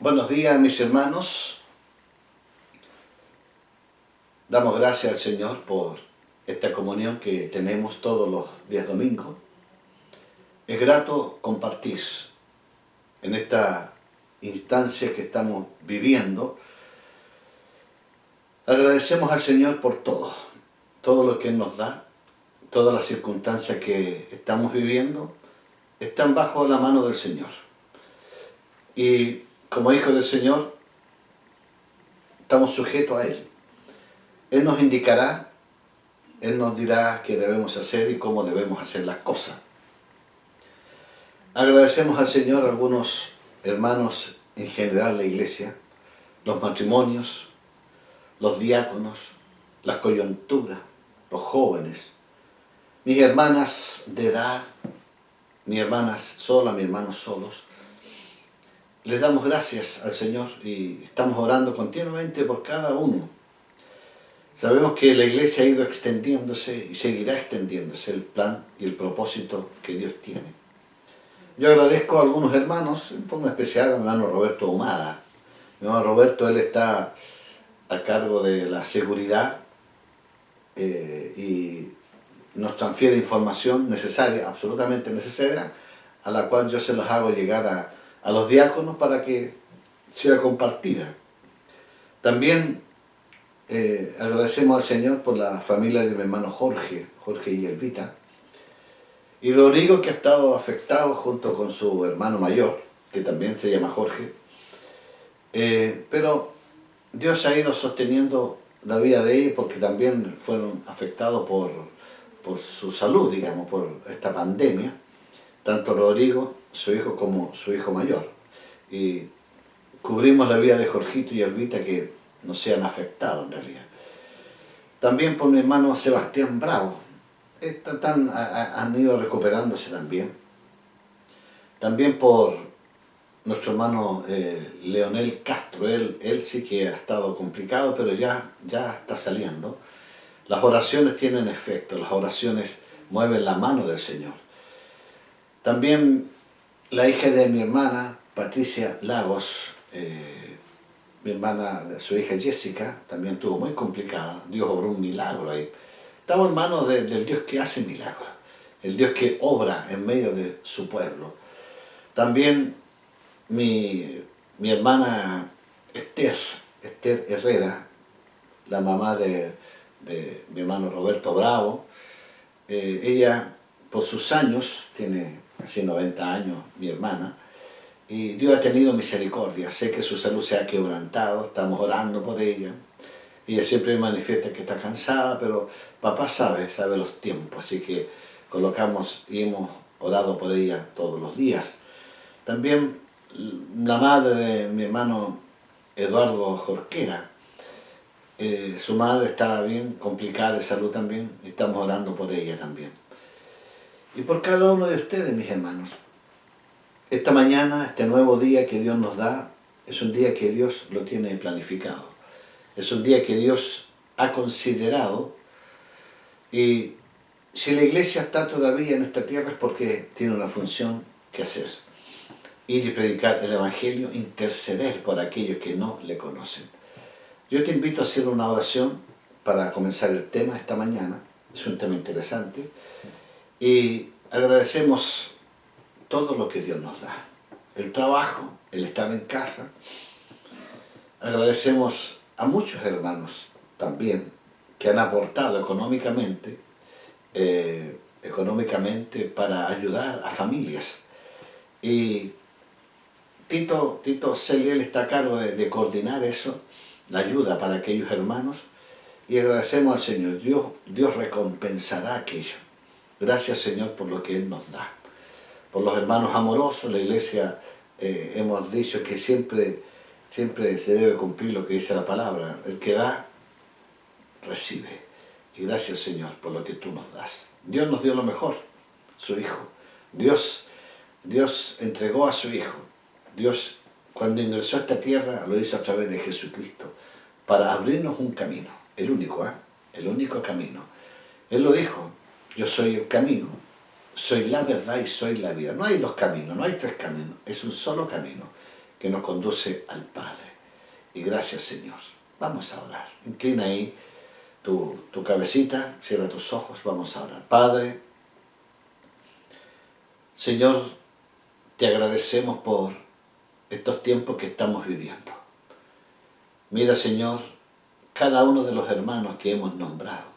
Buenos días, mis hermanos. Damos gracias al Señor por esta comunión que tenemos todos los días domingos. Es grato compartir en esta instancia que estamos viviendo. Agradecemos al Señor por todo lo que Él nos da, todas las circunstancias que estamos viviendo, están bajo la mano del Señor. Y como hijos del Señor, estamos sujetos a Él. Él nos indicará, Él nos dirá qué debemos hacer y cómo debemos hacer las cosas. Agradecemos al Señor a algunos hermanos en general, la iglesia, los matrimonios, los diáconos, las coyunturas, los jóvenes, mis hermanas de edad, mis hermanas solas, mis hermanos solos. Les damos gracias al Señor y estamos orando continuamente por cada uno. Sabemos que la iglesia ha ido extendiéndose y seguirá extendiéndose el plan y el propósito que Dios tiene. Yo agradezco a algunos hermanos, en forma especial al hermano Roberto Humada. Mi hermano Roberto, él está a cargo de la seguridad y nos transfiere información necesaria, absolutamente necesaria, a la cual yo se los hago llegar a los diáconos para que sea compartida. También agradecemos al Señor por la familia de mi hermano Jorge y Elvita, y Rodrigo, que ha estado afectado junto con su hermano mayor, que también se llama Jorge, pero Dios ha ido sosteniendo la vida de ellos porque también fueron afectados por su salud, digamos, por esta pandemia, tanto Rodrigo, su hijo, como su hijo mayor. Y cubrimos la vida de Jorgito y Elvita que no sean afectados en realidad. También por mi hermano Sebastián Bravo, han ido recuperándose también. También por nuestro hermano Leonel Castro, él sí que ha estado complicado, pero ya está saliendo. Las oraciones tienen efecto, las oraciones mueven la mano del Señor. También la hija de mi hermana, Patricia Lagos, mi hermana, su hija Jessica, también estuvo muy complicada. Dios obró un milagro ahí. Estamos en manos del Dios que hace milagros, el Dios que obra en medio de su pueblo. También mi hermana Esther Herrera, la mamá de mi hermano Roberto Bravo, ella por sus años, tiene casi 90 años mi hermana, y Dios ha tenido misericordia. Sé que su salud se ha quebrantado, estamos orando por ella. Ella siempre manifiesta que está cansada, pero papá sabe los tiempos, así que colocamos y hemos orado por ella todos los días. También la madre de mi hermano Eduardo Jorquera, su madre está bien complicada de salud también, y estamos orando por ella también. Y por cada uno de ustedes, mis hermanos. Esta mañana, este nuevo día que Dios nos da, es un día que Dios lo tiene planificado. Es un día que Dios ha considerado, y si la iglesia está todavía en esta tierra es porque tiene una función que hacer. Ir y predicar el Evangelio, interceder por aquellos que no le conocen. Yo te invito a hacer una oración para comenzar el tema esta mañana. Es un tema interesante. Y agradecemos todo lo que Dios nos da. El trabajo, el estar en casa. Agradecemos a muchos hermanos también que han aportado económicamente para ayudar a familias. Y Tito Celiel está a cargo de coordinar eso, la ayuda para aquellos hermanos, y agradecemos al Señor. Dios recompensará aquello. Gracias, Señor, por lo que Él nos da. Por los hermanos amorosos, la iglesia hemos dicho que siempre se debe cumplir lo que dice la palabra. El que da, recibe. Y gracias, Señor, por lo que tú nos das. Dios nos dio lo mejor, su Hijo. Dios entregó a su Hijo. Dios, cuando ingresó a esta tierra, lo hizo a través de Jesucristo, para abrirnos un camino, el único camino. Él lo dijo: yo soy el camino, soy la verdad y soy la vida. No hay dos caminos, no hay tres caminos, es un solo camino. que nos conduce al Padre. Y gracias, Señor. Vamos a orar. Inclina ahí tu cabecita, cierra tus ojos, vamos a orar. Padre, Señor, te agradecemos por estos tiempos que estamos viviendo. Mira, Señor, cada uno de los hermanos que hemos nombrado,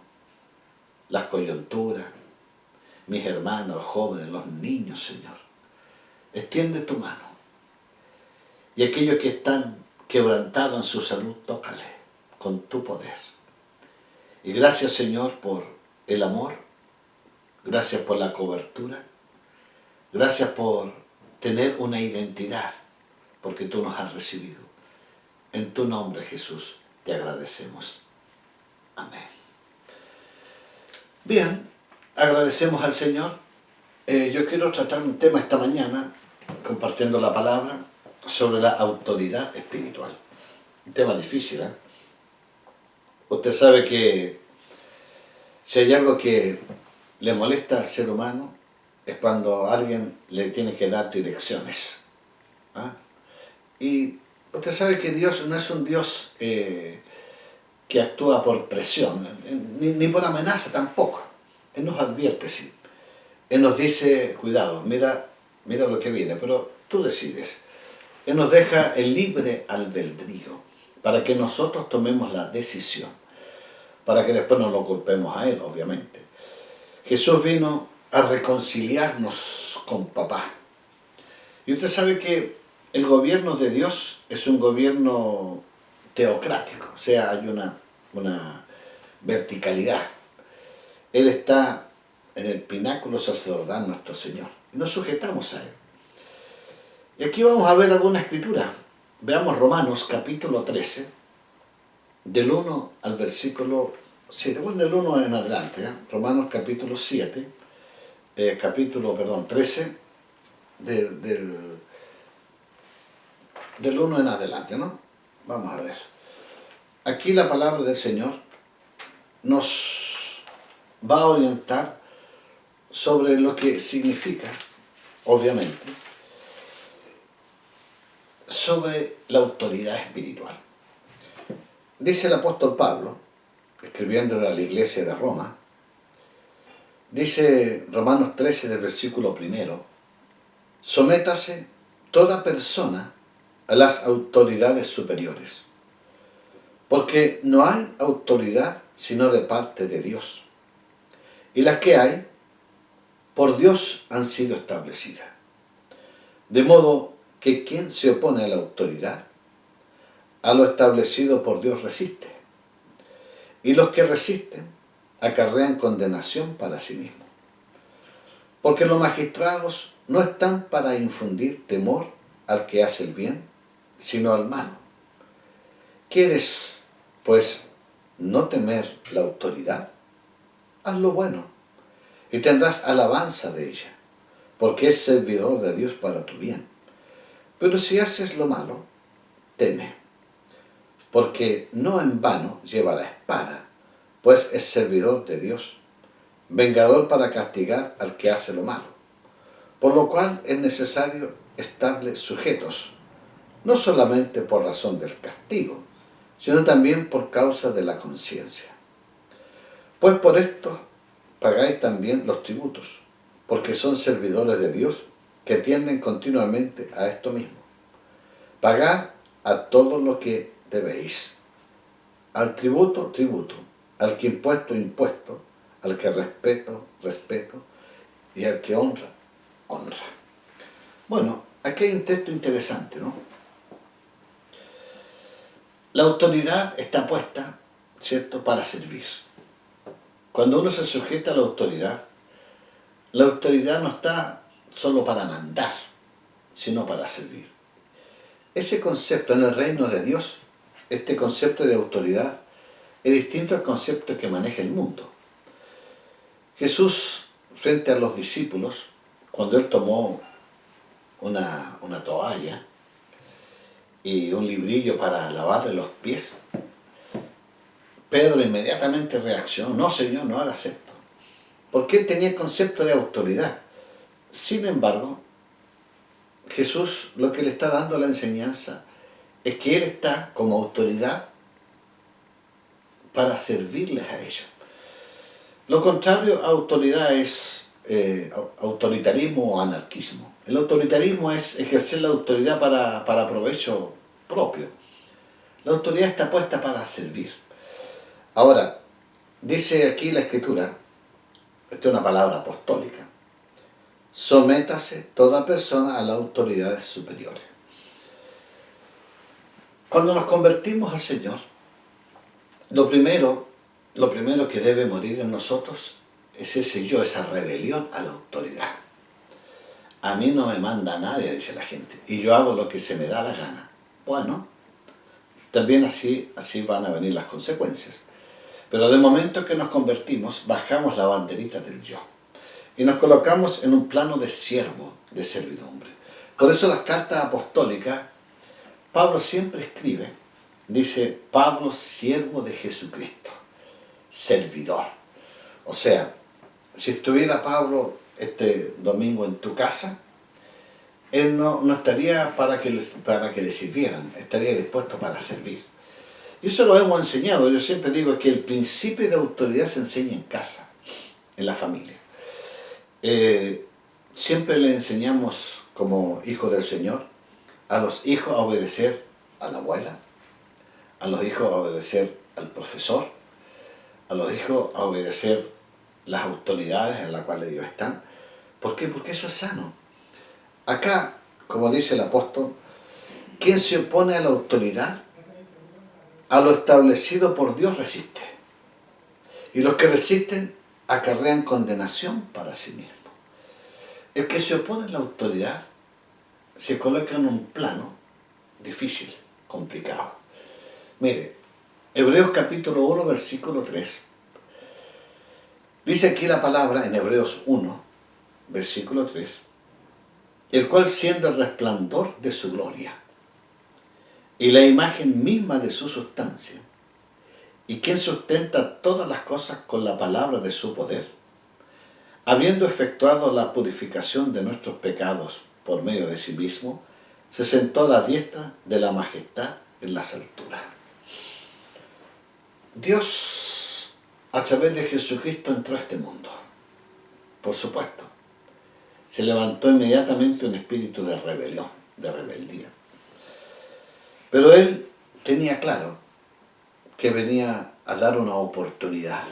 las coyunturas, mis hermanos, los jóvenes, los niños, Señor. Extiende tu mano. Y aquellos que están quebrantados en su salud, tócale con tu poder. Y gracias, Señor, por el amor. Gracias por la cobertura. Gracias por tener una identidad, porque tú nos has recibido. En tu nombre, Jesús, te agradecemos. Amén. Bien, agradecemos al Señor. Yo quiero tratar un tema esta mañana, compartiendo la palabra, sobre la autoridad espiritual. Un tema difícil, ¿eh? Usted sabe que si hay algo que le molesta al ser humano, es cuando alguien le tiene que dar direcciones. ¿Ah? Y usted sabe que Dios no es un Dios que actúa por presión, ni por amenaza tampoco. Él nos advierte, sí. Él nos dice, cuidado, mira lo que viene, pero tú decides. Él nos deja el libre albedrío para que nosotros tomemos la decisión, para que después no lo culpemos a Él, obviamente. Jesús vino a reconciliarnos con Papá. Y usted sabe que el gobierno de Dios es un gobierno teocrático, o sea, hay una verticalidad. Él está en el pináculo sacerdotal, nuestro Señor, y nos sujetamos a Él. Y aquí vamos a ver alguna escritura. Veamos Romanos capítulo 13, del 1 al versículo 7, bueno, del 1 en adelante, ¿eh? Romanos capítulo 13, del 1 en adelante, ¿no? Vamos a ver. Aquí la palabra del Señor nos va a orientar sobre lo que significa, obviamente, sobre la autoridad espiritual. Dice el apóstol Pablo, escribiéndole a la iglesia de Roma, dice Romanos 13 del versículo 1, sométase toda persona a las autoridades superiores, porque no hay autoridad sino de parte de Dios, y las que hay, por Dios han sido establecidas. De modo que quien se opone a la autoridad, a lo establecido por Dios resiste, y los que resisten acarrean condenación para sí mismos. Porque los magistrados no están para infundir temor al que hace el bien, sino al malo. ¿Quieres, pues, no temer la autoridad? Haz lo bueno, y tendrás alabanza de ella, porque es servidor de Dios para tu bien. Pero si haces lo malo, teme, porque no en vano lleva la espada, pues es servidor de Dios, vengador para castigar al que hace lo malo. Por lo cual es necesario estarle sujetos, no solamente por razón del castigo, sino también por causa de la conciencia. Pues por esto pagáis también los tributos, porque son servidores de Dios que tienden continuamente a esto mismo. Pagad a todo lo que debéis. Al tributo, tributo. Al que impuesto, impuesto. Al que respeto, respeto. Y al que honra, honra. Bueno, aquí hay un texto interesante, ¿no? La autoridad está puesta, ¿cierto?, para servir. Cuando uno se sujeta a la autoridad no está solo para mandar, sino para servir. Ese concepto en el reino de Dios, este concepto de autoridad, es distinto al concepto que maneja el mundo. Jesús, frente a los discípulos, cuando él tomó una toalla y un librillo para lavarle los pies, Pedro inmediatamente reaccionó: no, Señor, no hagas esto, porque él tenía el concepto de autoridad. Sin embargo, Jesús lo que le está dando la enseñanza es que Él está como autoridad para servirles a ellos. Lo contrario a autoridad es autoritarismo o anarquismo. El autoritarismo es ejercer la autoridad para provecho propio. La autoridad está puesta para servir. Ahora, dice aquí la Escritura, esta es una palabra apostólica: sométase toda persona a las autoridades superiores. Cuando nos convertimos al Señor, lo primero que debe morir en nosotros es ese yo, esa rebelión a la autoridad. A mí no me manda nadie, dice la gente, y yo hago lo que se me da la gana. Bueno, también así van a venir las consecuencias. Pero de momento que nos convertimos, bajamos la banderita del yo y nos colocamos en un plano de siervo, de servidumbre. Por eso las cartas apostólicas, Pablo siempre escribe, dice: Pablo, siervo de Jesucristo, servidor. O sea, si estuviera Pablo este domingo en tu casa, él no estaría para que le sirvieran, estaría dispuesto para servir. Y eso lo hemos enseñado. Yo siempre digo que el principio de autoridad se enseña en casa, en la familia. Siempre le enseñamos como hijos del Señor a los hijos a obedecer a la abuela, a los hijos a obedecer al profesor, a los hijos a obedecer las autoridades en las cuales ellos están. ¿Por qué? Porque eso es sano. Acá, como dice el apóstol, quien se opone a la autoridad, a lo establecido por Dios resiste. Y los que resisten acarrean condenación para sí mismos. El que se opone a la autoridad se coloca en un plano difícil, complicado. Mire, Hebreos capítulo 1, versículo 3. Dice aquí la palabra en Hebreos 1, versículo 3. El cual, siendo el resplandor de su gloria y la imagen misma de su sustancia, y quien sustenta todas las cosas con la palabra de su poder, habiendo efectuado la purificación de nuestros pecados por medio de sí mismo, se sentó a la diestra de la majestad en las alturas. Dios, a través de Jesucristo, entró a este mundo. Por supuesto, se levantó inmediatamente un espíritu de rebelión, de rebeldía. Pero Él tenía claro que venía a dar una oportunidad.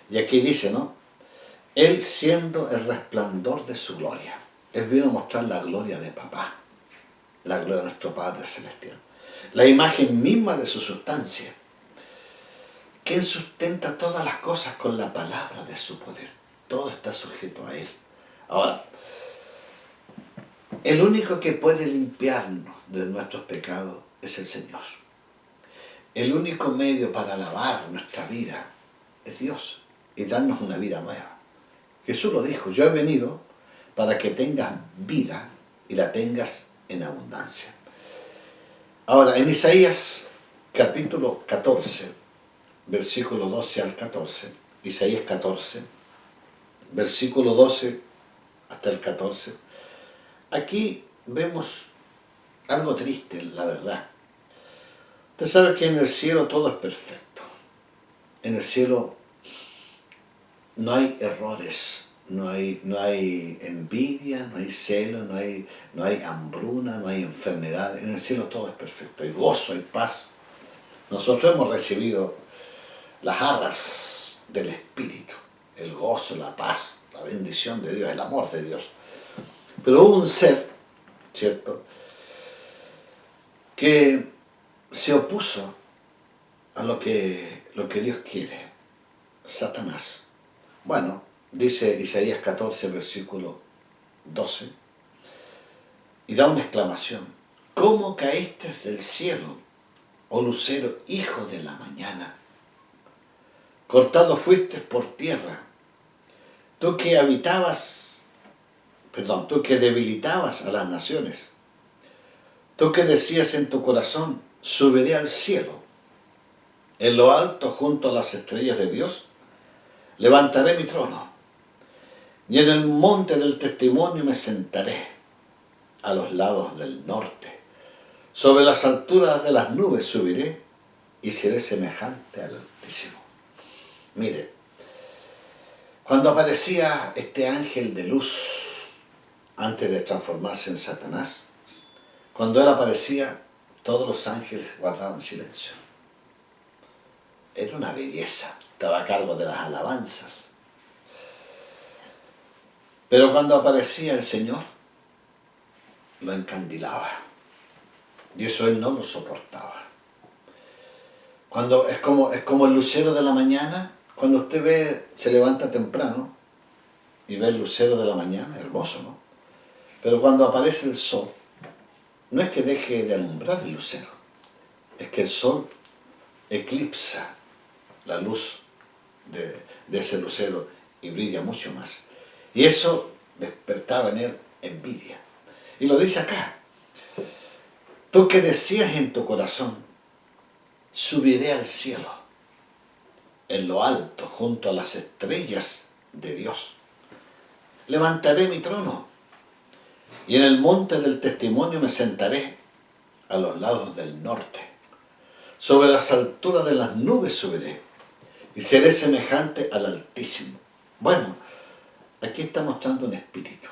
Y aquí dice, ¿no? Él, siendo el resplandor de su gloria. Él vino a mostrar la gloria de papá, la gloria de nuestro Padre Celestial, la imagen misma de su sustancia. Quien sustenta todas las cosas con la palabra de su poder. Todo está sujeto a Él. Ahora, el único que puede limpiarnos de nuestros pecados es el Señor. El único medio para lavar nuestra vida es Dios y darnos una vida nueva. Jesús lo dijo: yo he venido para que tengas vida y la tengas en abundancia. Ahora, en Isaías capítulo 14, versículo 12 al 14, Isaías 14, versículo 12 hasta el 14, aquí vemos algo triste, la verdad. Usted sabe que en el cielo todo es perfecto. En el cielo no hay errores, no hay envidia, no hay celo, no hay hambruna, no hay enfermedad. En el cielo todo es perfecto, hay gozo, hay paz. Nosotros hemos recibido las arras del Espíritu, el gozo, la paz, la bendición de Dios, el amor de Dios. Pero hubo un ser, ¿cierto?, que se opuso a lo que Dios quiere: Satanás. Bueno, dice Isaías 14, versículo 12, y da una exclamación: ¿cómo caíste del cielo, oh lucero, hijo de la mañana? Cortado fuiste por tierra, tú que debilitabas a las naciones, tú que decías en tu corazón: subiré al cielo, en lo alto junto a las estrellas de Dios, levantaré mi trono, y en el monte del testimonio me sentaré, a los lados del norte. Sobre las alturas de las nubes subiré y seré semejante al Altísimo. Mire, cuando aparecía este ángel de luz antes de transformarse en Satanás, cuando él aparecía, todos los ángeles guardaban silencio. Era una belleza, estaba a cargo de las alabanzas. Pero cuando aparecía el Señor, lo encandilaba. Y eso él no lo soportaba. Cuando es como el lucero de la mañana, cuando usted ve, se levanta temprano y ve el lucero de la mañana, hermoso, ¿no? Pero cuando aparece el sol, no es que deje de alumbrar el lucero, es que el sol eclipsa la luz de ese lucero y brilla mucho más. Y eso despertaba en él envidia. Y lo dice acá: tú que decías en tu corazón, subiré al cielo, en lo alto, junto a las estrellas de Dios. Levantaré mi trono, y en el monte del testimonio me sentaré a los lados del norte. Sobre las alturas de las nubes subiré, y seré semejante al Altísimo. Bueno, aquí está mostrando un espíritu.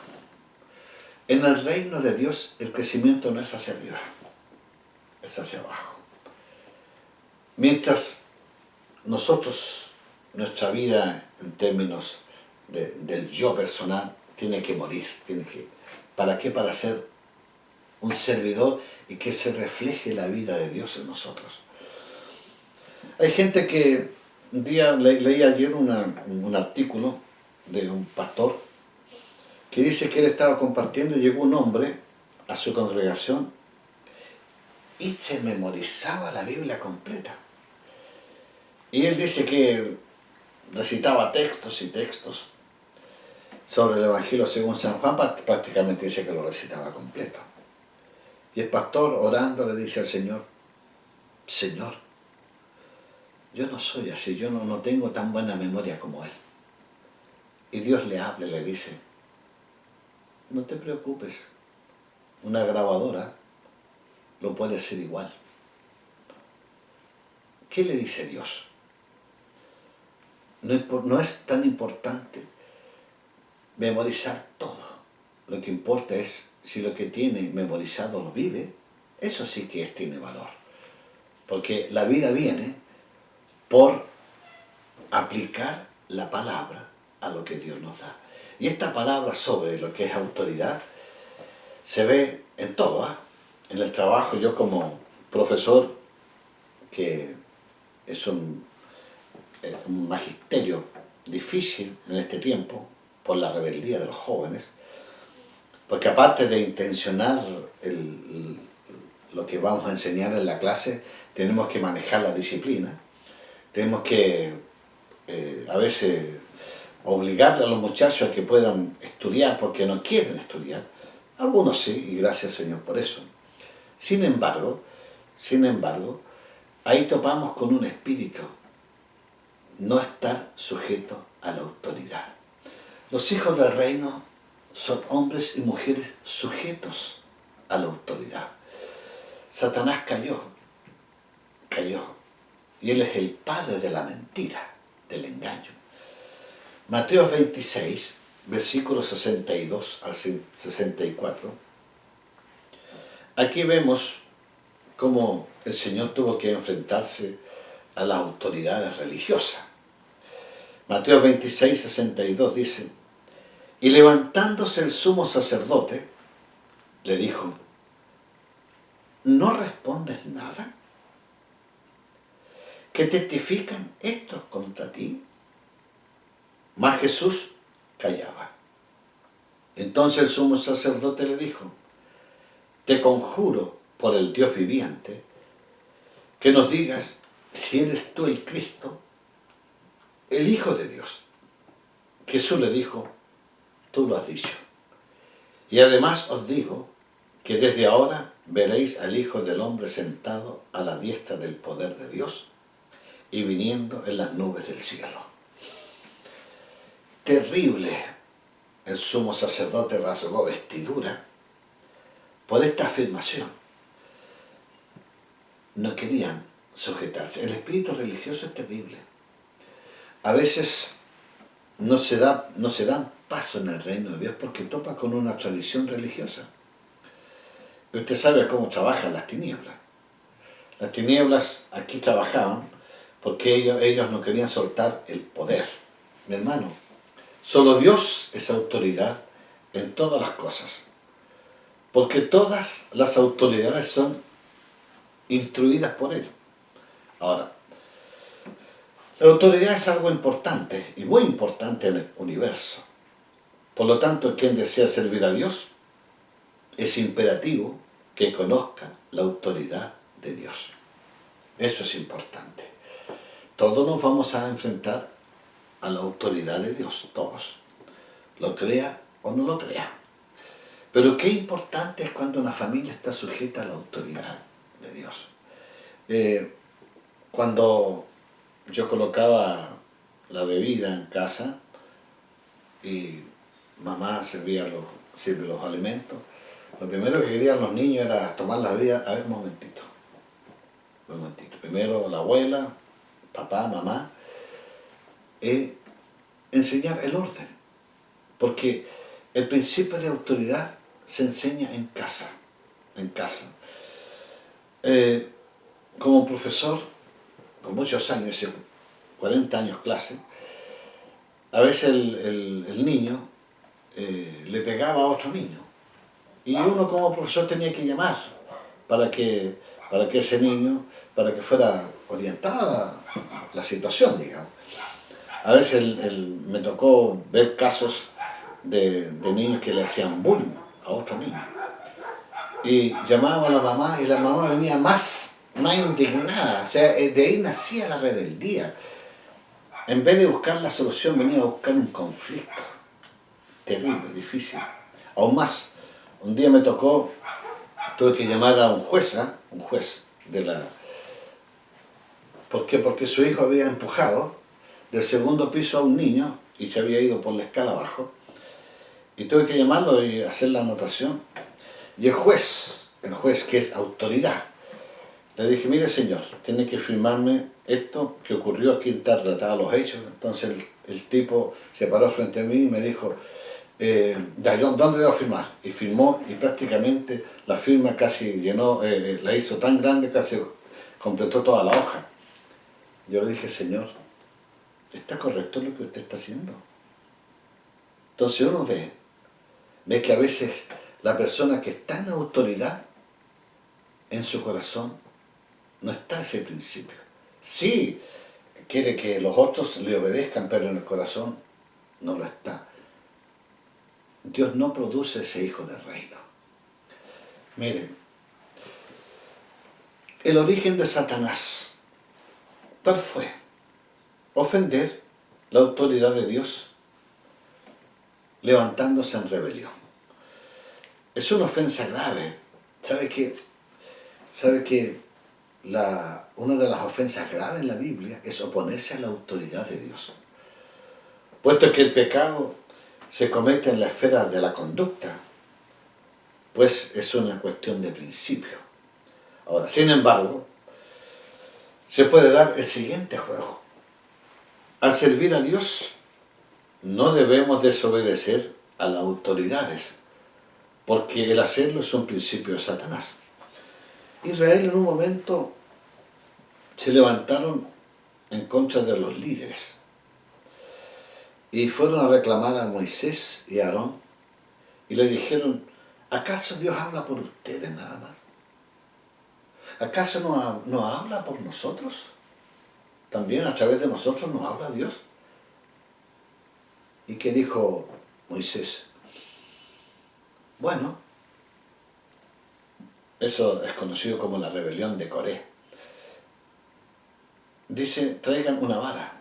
En el reino de Dios el crecimiento no es hacia arriba, es hacia abajo. Mientras nosotros, nuestra vida en términos del yo personal, tiene que morir. ¿Para qué? Para ser un servidor y que se refleje la vida de Dios en nosotros. Hay gente que, un día leí ayer un artículo de un pastor que dice que él estaba compartiendo y llegó un hombre a su congregación y se memorizaba la Biblia completa. Y él dice que recitaba textos y textos sobre el Evangelio según San Juan, prácticamente dice que lo recitaba completo. Y el pastor, orando, le dice al Señor: Señor, yo no soy así, yo no tengo tan buena memoria como él. Y Dios le habla y le dice: no te preocupes, una grabadora lo puede hacer igual. ¿Qué le dice Dios? No es tan importante memorizar todo. Lo que importa es si lo que tiene memorizado lo vive. Eso sí que tiene valor. Porque la vida viene por aplicar la palabra a lo que Dios nos da. Y esta palabra sobre lo que es autoridad se ve en todo, ¿eh? En el trabajo. Yo como profesor, que es un magisterio difícil en este tiempo por la rebeldía de los jóvenes, porque aparte de intencionar lo que vamos a enseñar en la clase, tenemos que manejar la disciplina, tenemos que a veces obligarle a los muchachos a que puedan estudiar porque no quieren estudiar. Algunos sí, y gracias Señor por eso. Sin embargo, ahí topamos con un espíritu: no estar sujeto a la autoridad. Los hijos del reino son hombres y mujeres sujetos a la autoridad. Satanás cayó, y él es el padre de la mentira, del engaño. Mateo 26, versículos 62 al 64. Aquí vemos cómo el Señor tuvo que enfrentarse a las autoridades religiosas. Mateo 26, 62 dice: y levantándose el sumo sacerdote, le dijo: ¿no respondes nada? ¿Qué testifican estos contra ti? Mas Jesús callaba. Entonces el sumo sacerdote le dijo: te conjuro por el Dios viviente, que nos digas si eres tú el Cristo, el Hijo de Dios. Jesús le dijo: tú lo has dicho. Y además os digo que desde ahora veréis al Hijo del Hombre sentado a la diestra del poder de Dios y viniendo en las nubes del cielo. Terrible. El sumo sacerdote rasgó vestidura por esta afirmación, no querían sujetarse. El espíritu religioso es terrible. A veces no se dan paso en el reino de Dios porque topa con una tradición religiosa. Y usted sabe cómo trabajan las tinieblas. Las tinieblas aquí trabajaban porque ellos no querían soltar el poder. Mi hermano, solo Dios es autoridad en todas las cosas. Porque todas las autoridades son instruidas por Él. Ahora, la autoridad es algo importante y muy importante en el universo. Por lo tanto, quien desea servir a Dios es imperativo que conozca la autoridad de Dios. Eso es importante. Todos nos vamos a enfrentar a la autoridad de Dios, todos. Lo crea o no lo crea. Pero qué importante es cuando una familia está sujeta a la autoridad de Dios. Cuando yo colocaba la bebida en casa y mamá sirve los alimentos, lo primero que querían los niños era tomar la bebida. A ver, un momentito. Primero la abuela, papá, mamá, enseñar el orden. Porque el principio de autoridad se enseña en casa. En casa. Como profesor, con muchos años, 40 años clase, a veces el niño le pegaba a otro niño. Y uno como profesor tenía que llamar para que ese niño, para que fuera orientada la situación, digamos. A veces me tocó ver casos de niños que le hacían bullying a otro niño. Y llamaba a la mamá y la mamá venía más indignada. O sea, de ahí nacía la rebeldía. En vez de buscar la solución, venía a buscar un conflicto terrible, difícil. Aún más, un día me tocó, tuve que llamar a un juez de la... ¿Por qué? Porque su hijo había empujado del segundo piso a un niño y se había ido por la escala abajo. Y tuve que llamarlo y hacer la anotación. Y el juez que es autoridad, le dije, mire señor, tiene que firmarme esto que ocurrió, aquí está relatado los hechos. Entonces el tipo se paró frente a mí y me dijo, ¿dónde debo firmar? Y firmó y prácticamente la firma casi llenó, la hizo tan grande, casi completó toda la hoja. Yo le dije, señor, ¿está correcto lo que usted está haciendo? Entonces uno ve que a veces la persona que está en autoridad, en su corazón, no está ese principio. Sí, quiere que los otros le obedezcan, pero en el corazón no lo está. Dios no produce ese hijo del reino. Miren, el origen de Satanás, ¿cuál fue? Ofender la autoridad de Dios, levantándose en rebelión. Es una ofensa grave. ¿Sabe que una de las ofensas graves en la Biblia es oponerse a la autoridad de Dios? Puesto que el pecado se comete en la esfera de la conducta, pues es una cuestión de principio. Ahora, sin embargo, se puede dar el siguiente juego. Al servir a Dios, no debemos desobedecer a las autoridades, porque el hacerlo es un principio de Satanás. Israel en un momento se levantaron en contra de los líderes y fueron a reclamar a Moisés y a Aarón y le dijeron, ¿acaso Dios habla por ustedes nada más? ¿Acaso no habla por nosotros? También a través de nosotros nos habla Dios. ¿Y qué dijo Moisés? Bueno, eso es conocido como la rebelión de Coré. Dice, traigan una vara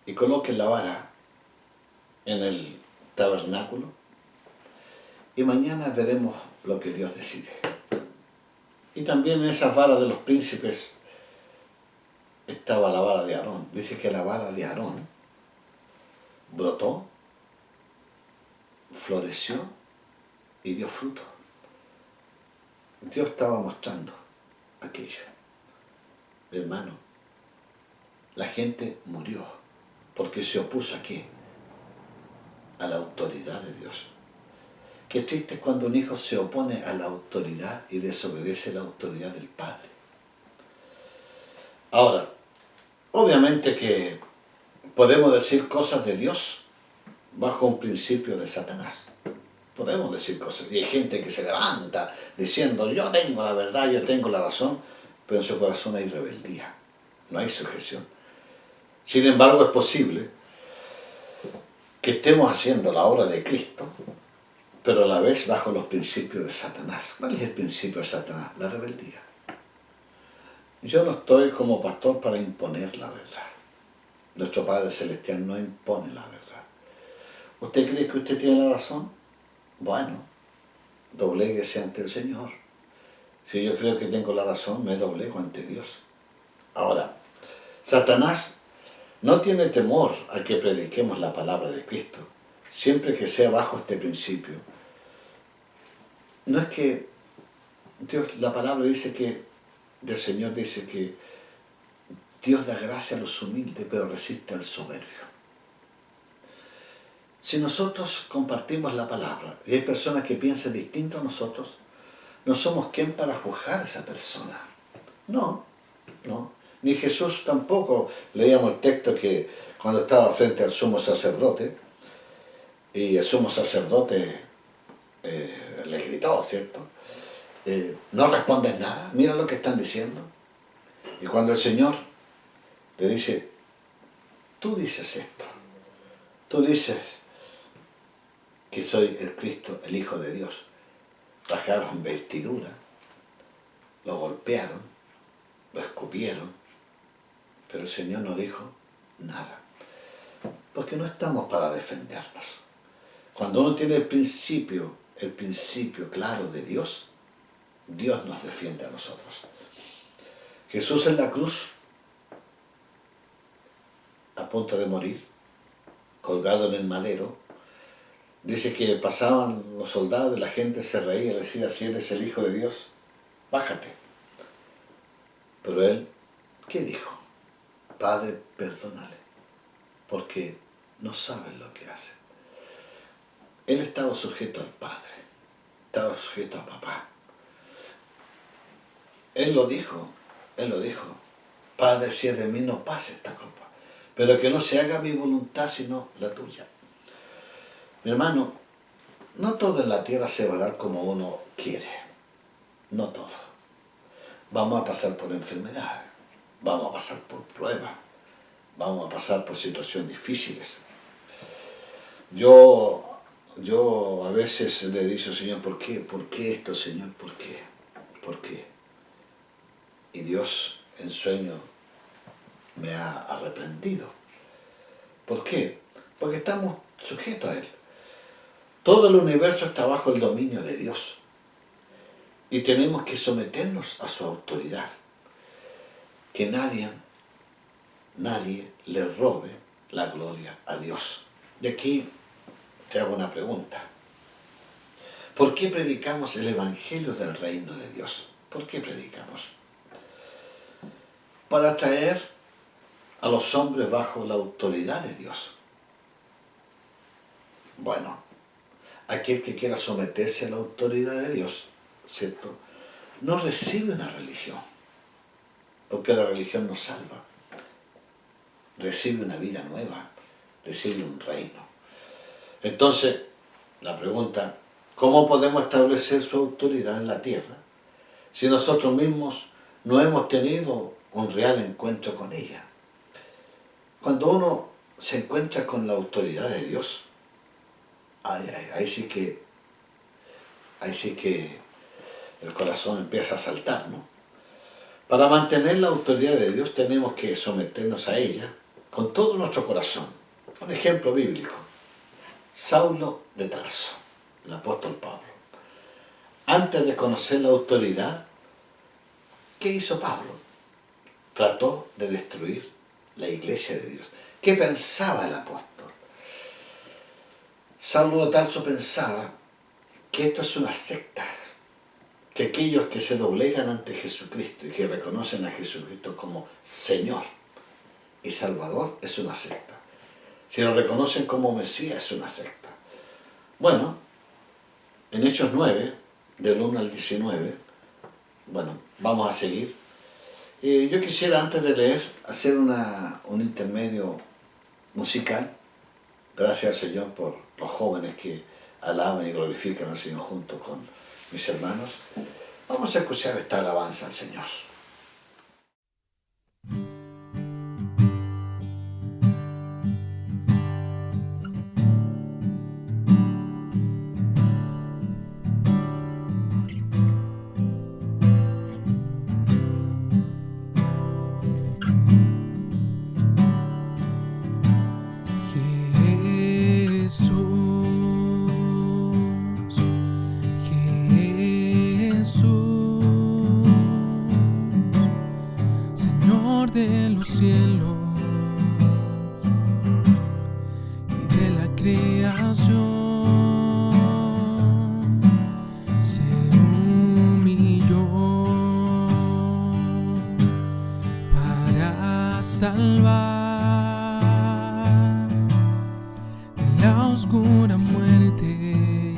y coloquen la vara en el tabernáculo y mañana veremos lo que Dios decide. Y también en esas varas de los príncipes estaba la vara de Aarón. Dice que la vara de Aarón brotó, floreció y dio fruto. Dios estaba mostrando aquello. Hermano, la gente murió porque se opuso ¿a qué? A la autoridad de Dios. Qué triste es cuando un hijo se opone a la autoridad y desobedece la autoridad del padre. Ahora, obviamente que podemos decir cosas de Dios bajo un principio de Satanás. Podemos decir cosas. Y hay gente que se levanta diciendo, yo tengo la verdad, yo tengo la razón, pero en su corazón hay rebeldía, no hay sujeción. Sin embargo, es posible que estemos haciendo la obra de Cristo, pero a la vez bajo los principios de Satanás. ¿Cuál es el principio de Satanás? La rebeldía. Yo no estoy como pastor para imponer la verdad. Nuestro Padre Celestial no impone la verdad. ¿Usted cree que usted tiene la razón? Bueno, dobléguese ante el Señor. Si yo creo que tengo la razón, me doblego ante Dios. Ahora, Satanás no tiene temor a que prediquemos la palabra de Cristo, siempre que sea bajo este principio. No es que Dios, la palabra dice que, del Señor dice que Dios da gracia a los humildes, pero resiste al soberbio. Si nosotros compartimos la palabra y hay personas que piensan distinto a nosotros, no somos quien para juzgar a esa persona. No. Ni Jesús tampoco. Leíamos el texto que cuando estaba frente al sumo sacerdote, y el sumo sacerdote le gritó, ¿cierto? No respondes nada, mira lo que están diciendo. Y cuando el Señor le dice, tú dices esto, tú dices que soy el Cristo, el Hijo de Dios. Bajaron vestidura, lo golpearon, lo escupieron, pero el Señor no dijo nada. Porque no estamos para defendernos. Cuando uno tiene el principio claro de Dios, Dios nos defiende a nosotros. Jesús en la cruz, a punto de morir, colgado en el madero, dice que pasaban los soldados y la gente se reía y le decía, si eres el Hijo de Dios, bájate. Pero él, ¿qué dijo? Padre, perdónale, porque no saben lo que hacen. Él estaba sujeto al Padre, estaba sujeto a papá. Él lo dijo, Padre, si es de mí, no pase esta copa, pero que no se haga mi voluntad, sino la tuya. Mi hermano, no todo en la tierra se va a dar como uno quiere, no todo. Vamos a pasar por enfermedades, vamos a pasar por pruebas, vamos a pasar por situaciones difíciles. Yo a veces le digo, Señor, ¿por qué? ¿Por qué esto, Señor? ¿Por qué? ¿Por qué? Y Dios en sueño me ha reprendido. ¿Por qué? Porque estamos sujetos a Él. Todo el universo está bajo el dominio de Dios. Y tenemos que someternos a su autoridad. Que nadie le robe la gloria a Dios. Y aquí te hago una pregunta. ¿Por qué predicamos el Evangelio del Reino de Dios? ¿Por qué predicamos? Para traer a los hombres bajo la autoridad de Dios. Bueno, aquel que quiera someterse a la autoridad de Dios, ¿cierto? No recibe una religión, porque la religión no salva. Recibe una vida nueva, recibe un reino. Entonces, la pregunta, ¿cómo podemos establecer su autoridad en la tierra si nosotros mismos no hemos tenido un real encuentro con ella? Cuando uno se encuentra con la autoridad de Dios, ahí sí que el corazón empieza a saltar, ¿no? Para mantener la autoridad de Dios tenemos que someternos a ella con todo nuestro corazón. Un ejemplo bíblico. Saulo de Tarso, el apóstol Pablo. Antes de conocer la autoridad, ¿qué hizo Pablo? Trató de destruir la iglesia de Dios. ¿Qué pensaba el apóstol? Saulo de Tarso pensaba que esto es una secta, que aquellos que se doblegan ante Jesucristo y que reconocen a Jesucristo como Señor y Salvador es una secta. Si lo reconocen como Mesías es una secta. Bueno, en Hechos 9, del 1 al 19, bueno, vamos a seguir. Yo quisiera, antes de leer, hacer un intermedio musical. Gracias al Señor por los jóvenes que alaban y glorifican al Señor junto con mis hermanos. Vamos a escuchar esta alabanza al Señor. De los cielos y de la creación, se humilló para salvar de la oscura muerte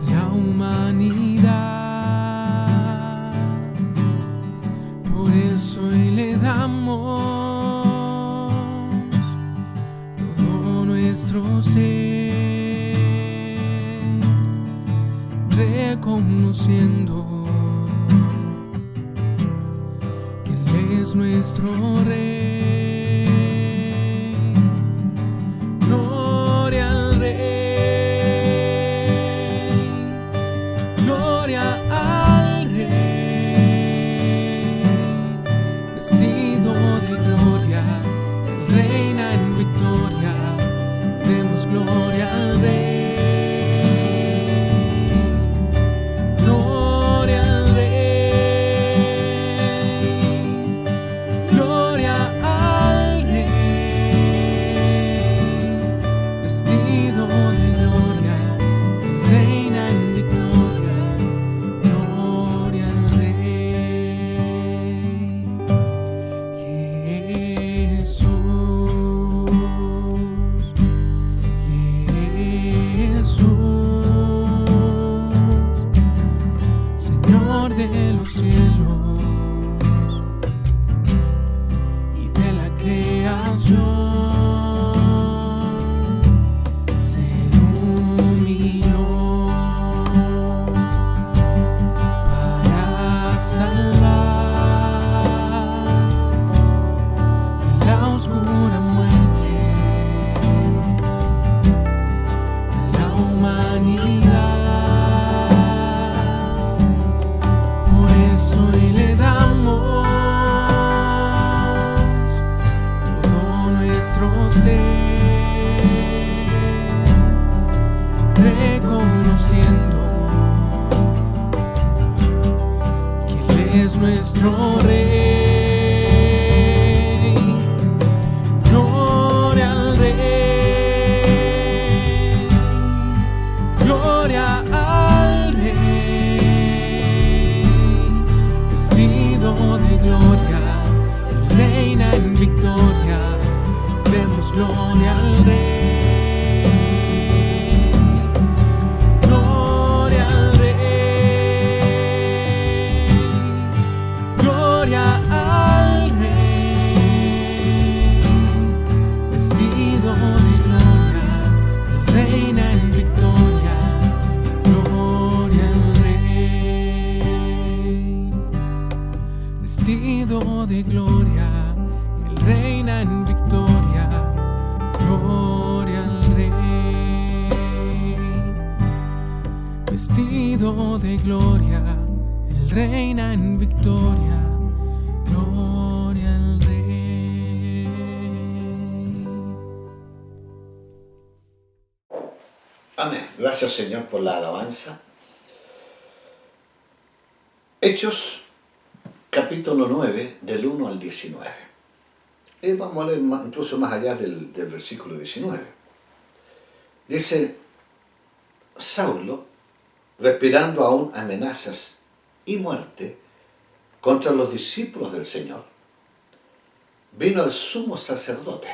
a la humanidad. Hoy le damos todo nuestro ser, reconociendo que Él es nuestro Rey. Gloria al Rey, gloria al Rey. Vestido de gloria, Él reina en victoria, demos gloria al Rey. Gloria al Rey, gloria al Rey. Vestido de gloria, Él reina en victoria, gloria al Rey. Señor de los cielos y de la creación, se humilló para salvar de la oscura muerte a la humanidad. Hoy le damos todo nuestro ser, reconociendo que Él es nuestro Rey. Gloria al Rey, gloria al Rey. Vestido de gloria, Él reina en victoria, demos gloria al Rey. Gloria al Rey, gloria al Rey. Vestido de gloria, Él reina en victoria, gloria al Rey. Vestido de gloria, Él reina en victoria, gloria al Rey. Vestido de gloria, Él reina en victoria, gloria al Rey. Amén. Gracias, Señor, por la alabanza. Hechos capítulo 9, del 1 al 19. Y vamos a leer incluso más allá del versículo 19. Dice: Saulo, respirando aún amenazas y muerte contra los discípulos del Señor, vino el sumo sacerdote,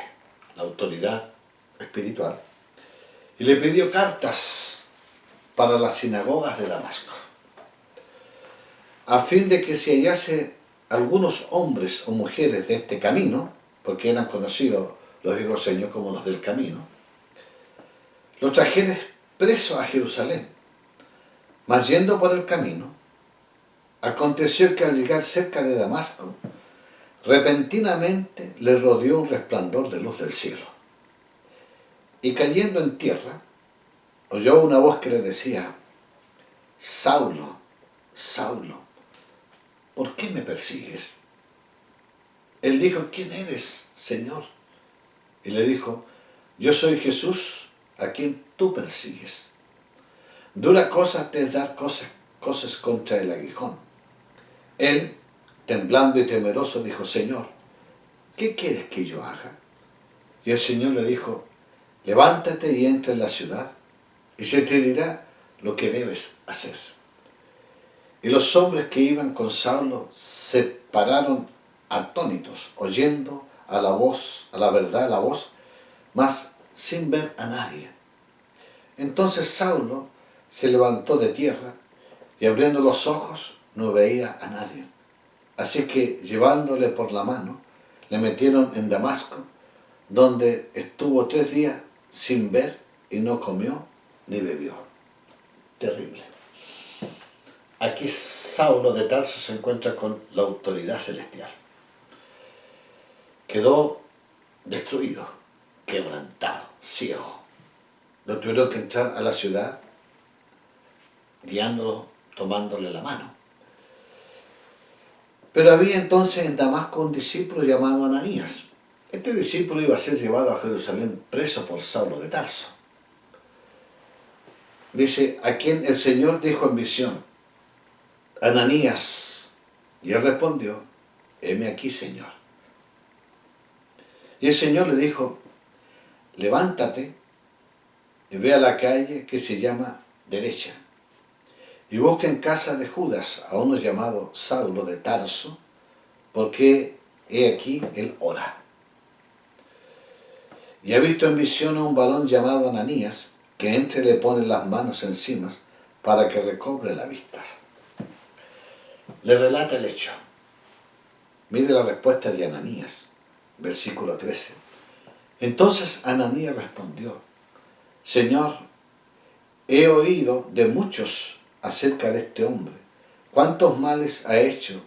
la autoridad espiritual, y le pidió cartas para las sinagogas de Damasco, a fin de que si hallase algunos hombres o mujeres de este camino, porque eran conocidos los hijos del Señor como los del camino, los trajera presos a Jerusalén. Mas yendo por el camino, aconteció que al llegar cerca de Damasco, repentinamente le rodeó un resplandor de luz del cielo. Y cayendo en tierra, oyó una voz que le decía: Saulo, Saulo, ¿por qué me persigues? Él dijo: ¿quién eres, Señor? Y le dijo: yo soy Jesús, a quien tú persigues. Dura cosa te es dar cosas contra el aguijón. Él, temblando y temeroso, dijo: Señor, ¿qué quieres que yo haga? Y el Señor le dijo: levántate y entra en la ciudad, y se te dirá lo que debes hacer. Y los hombres que iban con Saulo se pararon atónitos, oyendo a la voz, mas sin ver a nadie. Entonces Saulo se levantó de tierra, y abriendo los ojos no veía a nadie. Así que, llevándole por la mano, le metieron en Damasco, donde estuvo 3 días sin ver, y no comió ni bebió. Terrible. Aquí Saulo de Tarso se encuentra con la autoridad celestial. Quedó destruido, quebrantado, ciego. Lo tuvieron que entrar a la ciudad, guiándolo, tomándole la mano. Pero había entonces en Damasco un discípulo llamado Ananías. Este discípulo iba a ser llevado a Jerusalén preso por Saulo de Tarso. Dice: a quien el Señor dijo en visión: Ananías. Y él respondió: heme aquí, Señor. Y el Señor le dijo: levántate y ve a la calle que se llama Derecha, y busca en casa de Judas a uno llamado Saulo de Tarso, porque he aquí él ora. Y ha visto en visión a un varón llamado Ananías, que entra y le pone las manos encima para que recobre la vista. Le relata el hecho. Mire la respuesta de Ananías, versículo 13. Entonces Ananías respondió: Señor, he oído de muchos acerca de este hombre, cuántos males ha hecho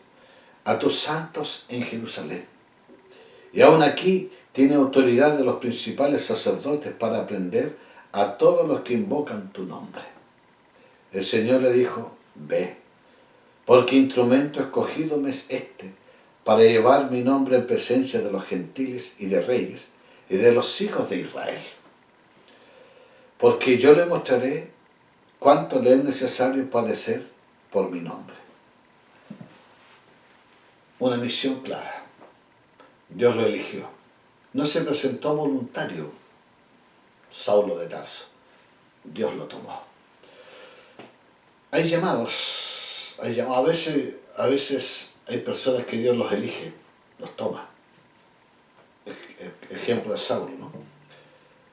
a tus santos en Jerusalén. Y aún aquí tiene autoridad de los principales sacerdotes para prender a todos los que invocan tu nombre. El Señor le dijo: ve, porque instrumento escogido me es este, para llevar mi nombre en presencia de los gentiles y de reyes y de los hijos de Israel. Porque yo le mostraré cuánto le es necesario padecer por mi nombre. Una misión clara. Dios lo eligió. No se presentó voluntario Saulo de Tarso. Dios lo tomó. Hay llamados. A veces hay personas que Dios los elige, los toma. Ejemplo de Saulo, ¿no?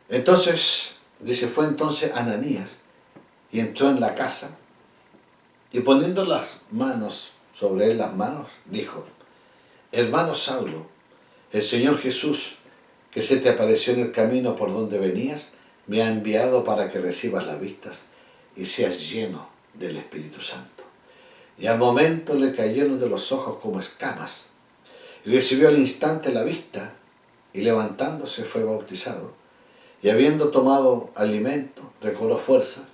Entonces, dice, fue entonces Ananías y entró en la casa, y poniendo las manos sobre él, dijo: hermano Saulo, el Señor Jesús, que se te apareció en el camino por donde venías, me ha enviado para que recibas las vistas y seas lleno del Espíritu Santo. Y al momento le cayeron de los ojos como escamas, y recibió al instante la vista, y levantándose fue bautizado, y habiendo tomado alimento, recobró fuerza,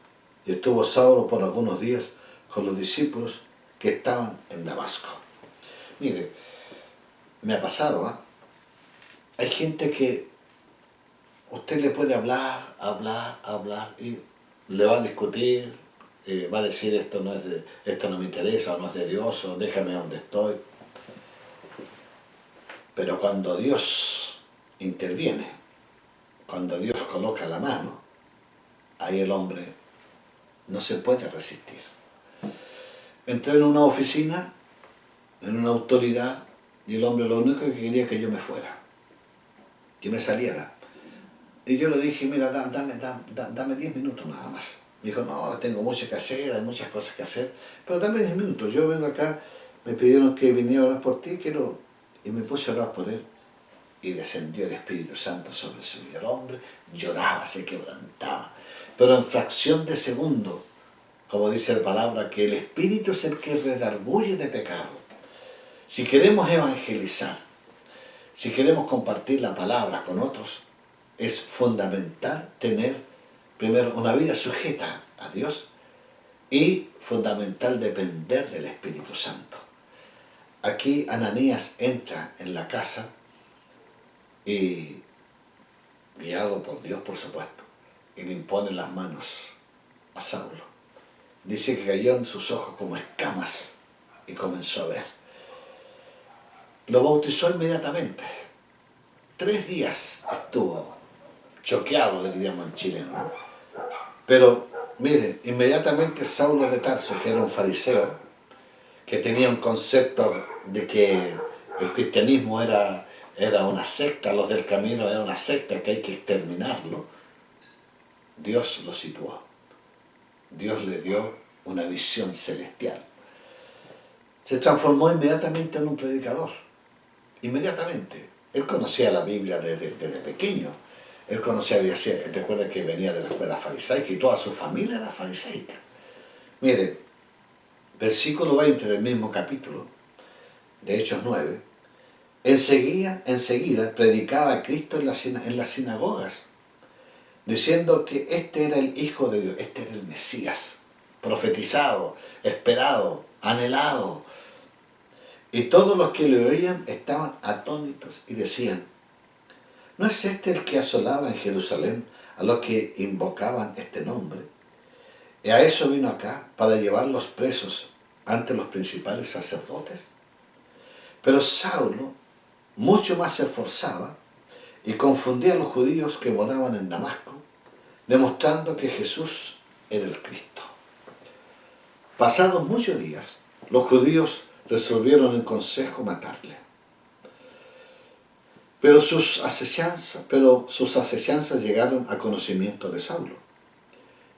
y estuvo Saulo por algunos días con los discípulos que estaban en Damasco. Mire, me ha pasado, ¿eh? Hay gente que usted le puede hablar, y le va a discutir, va a decir esto no me interesa, o no es de Dios, o déjame donde estoy. Pero cuando Dios interviene, cuando Dios coloca la mano, ahí el hombre no se puede resistir. Entré en una oficina, en una autoridad, y el hombre lo único que quería que yo me fuera, que me saliera. Y yo le dije, mira, dame 10 minutos nada más. Me dijo, no, tengo mucho que hacer, hay muchas cosas que hacer, pero dame 10 minutos. Yo vengo acá, me pidieron que viniera a orar por ti, y me puse a orar por él. Y descendió el Espíritu Santo sobre su vida. El hombre lloraba, se quebrantaba. Pero en fracción de segundo, como dice la palabra, que el Espíritu es el que redarguye de pecado. Si queremos evangelizar, si queremos compartir la palabra con otros, es fundamental tener primero una vida sujeta a Dios y fundamental depender del Espíritu Santo. Aquí Ananías entra en la casa y, guiado por Dios por supuesto, y le impone las manos a Saulo. Dice que cayó en sus ojos como escamas y comenzó a ver. Lo bautizó inmediatamente. 3 días estuvo choqueado, diríamos en chileno, ¿no? Pero, miren, inmediatamente Saulo de Tarso, que era un fariseo, que tenía un concepto de que el cristianismo era una secta, los del camino era una secta que hay que exterminarlo, Dios lo situó. Dios le dio una visión celestial. Se transformó inmediatamente en un predicador. Inmediatamente. Él conocía la Biblia desde pequeño. Él conocía, recuerda que venía de la escuela farisaica y toda su familia era farisaica. Mire, versículo 20 del mismo capítulo, de Hechos 9, enseguida predicaba a Cristo en las sinagogas, diciendo que este era el Hijo de Dios, este era el Mesías, profetizado, esperado, anhelado. Y todos los que le oían estaban atónitos y decían, ¿no es este el que asolaba en Jerusalén a los que invocaban este nombre? Y a eso vino acá, para llevarlos presos ante los principales sacerdotes. Pero Saulo mucho más se esforzaba y confundía a los judíos que moraban en Damasco, demostrando que Jesús era el Cristo. Pasados muchos días, los judíos resolvieron en consejo matarle. Pero sus asechanzas llegaron a conocimiento de Saulo,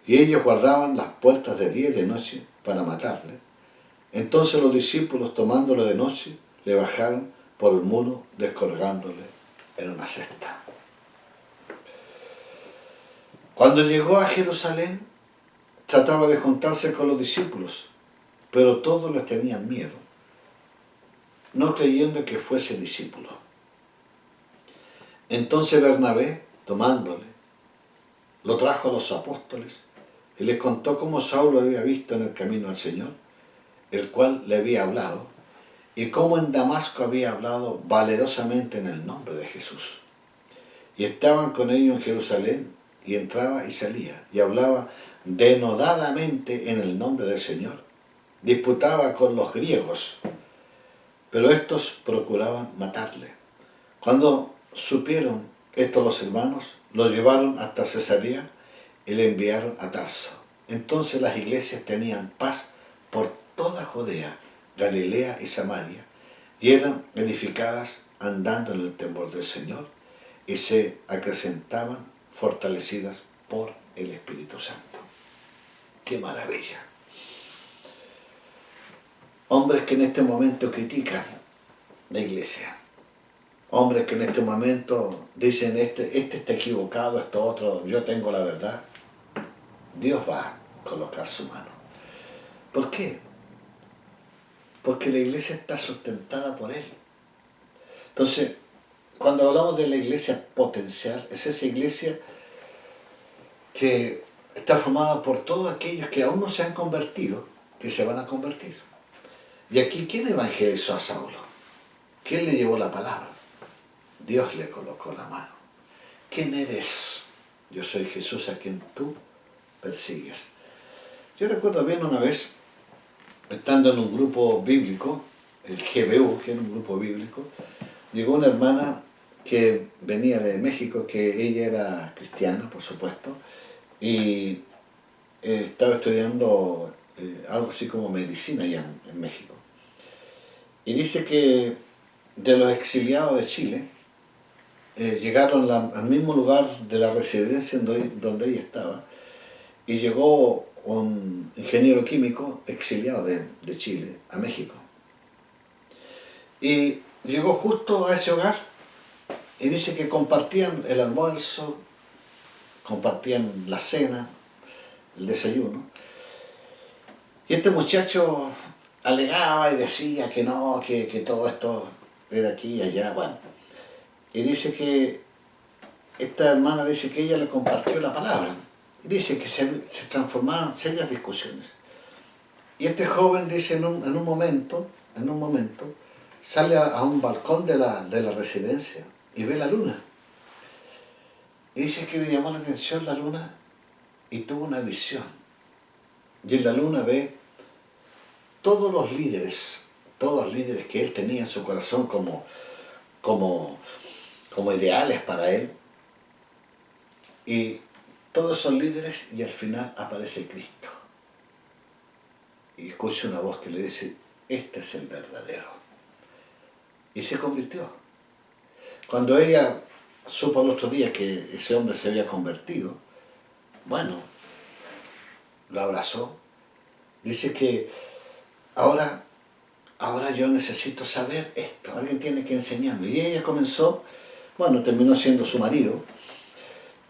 y ellos guardaban las puertas de día y de noche para matarle. Entonces los discípulos, tomándolo de noche, le bajaron por el muro, descolgándole en una cesta. Cuando llegó a Jerusalén, trataba de juntarse con los discípulos, pero todos les tenían miedo, no creyendo que fuese discípulo. Entonces Bernabé, tomándole, lo trajo a los apóstoles y les contó cómo Saulo había visto en el camino al Señor, el cual le había hablado, y cómo en Damasco había hablado valerosamente en el nombre de Jesús. Y estaban con ellos en Jerusalén, y entraba y salía, y hablaba denodadamente en el nombre del Señor. Disputaba con los griegos, pero estos procuraban matarle. Cuando supieron esto los hermanos, lo llevaron hasta Cesarea y le enviaron a Tarso. Entonces las iglesias tenían paz por toda Judea, Galilea y Samaria, y eran edificadas andando en el temor del Señor, y se acrecentaban fortalecidas por el Espíritu Santo. ¡Qué maravilla! Hombres que en este momento critican la iglesia, hombres que en este momento dicen, este está equivocado, esto otro, yo tengo la verdad. Dios va a colocar su mano. ¿Por qué? Porque la iglesia está sustentada por Él. Entonces, cuando hablamos de la iglesia potencial, es esa iglesia que está formada por todos aquellos que aún no se han convertido, que se van a convertir. Y aquí, ¿quién evangelizó a Saulo? ¿Quién le llevó la palabra? Dios le colocó la mano. ¿Quién eres? Yo soy Jesús a quien tú persigues. Yo recuerdo bien una vez, estando en un grupo bíblico, el GBU, que era un grupo bíblico, llegó una hermana que venía de México, que ella era cristiana, por supuesto, y estaba estudiando algo así como medicina allá en México. Y dice que de los exiliados de Chile, llegaron al mismo lugar de la residencia donde ella estaba, y llegó un ingeniero químico exiliado de Chile a México. Y llegó justo a ese hogar y dice que compartían el almuerzo, compartían la cena, el desayuno. Y este muchacho alegaba y decía que no, que todo esto era aquí y allá, bueno. Y dice que esta hermana dice que ella le compartió la palabra. Y dice que se transformaban en serias discusiones. Y este joven dice en un momento, sale a un balcón de la residencia y ve la luna. Y dice que le llamó la atención la luna y tuvo una visión. Y en la luna ve todos los líderes que él tenía en su corazón como ideales para él. Y todos son líderes y al final aparece Cristo. Y escucha una voz que le dice, este es el verdadero. Y se convirtió. Cuando ella supo el otro día que ese hombre se había convertido, bueno, lo abrazó. Dice que ahora yo necesito saber esto, alguien tiene que enseñarme. Y ella comenzó, bueno, terminó siendo su marido,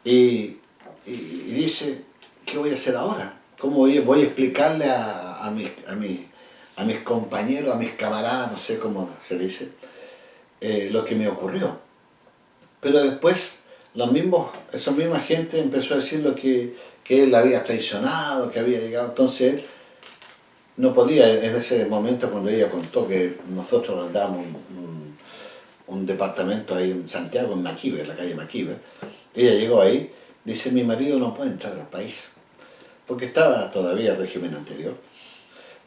y dice, ¿qué voy a hacer ahora? ¿Cómo voy a explicarle a mis compañeros, a mis camaradas, no sé cómo se dice, lo que me ocurrió? Pero después esa misma gente empezó a decir que él la había traicionado, que había llegado. Entonces él no podía, en ese momento cuando ella contó que nosotros rentábamos un departamento ahí en Santiago, en Maquive, en la calle Maquive. Ella llegó ahí, dice, mi marido no puede entrar al país, porque estaba todavía el régimen anterior.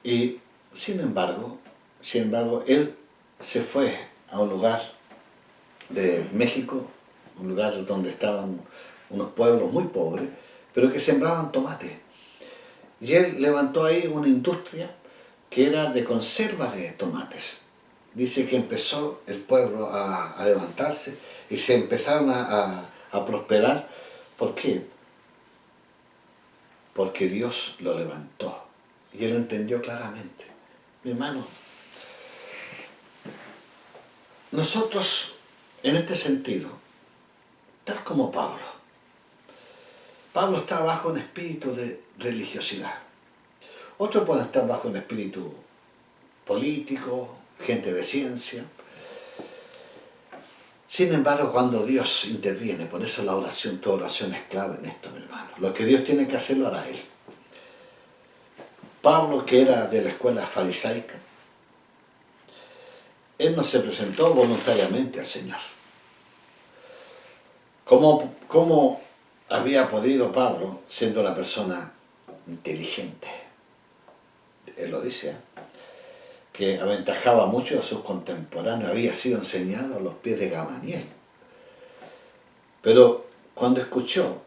Y sin embargo, él se fue a un lugar de México, un lugar donde estaban unos pueblos muy pobres, pero que sembraban tomate. Y él levantó ahí una industria que era de conserva de tomates. Dice que empezó el pueblo a levantarse y se empezaron a prosperar. ¿Por qué? Porque Dios lo levantó. Y él entendió claramente. Mi hermano, nosotros en este sentido, tal como Pablo está bajo un espíritu de religiosidad. Otros pueden estar bajo un espíritu político, gente de ciencia. Sin embargo, cuando Dios interviene, por eso tu oración es clave en esto, mi hermano. Lo que Dios tiene que hacer lo hará Él. Pablo, que era de la escuela farisaica, él no se presentó voluntariamente al Señor. ¿Cómo había podido Pablo, siendo una persona inteligente? Él lo dice, que aventajaba mucho a sus contemporáneos, había sido enseñado a los pies de Gamaliel. Pero cuando escuchó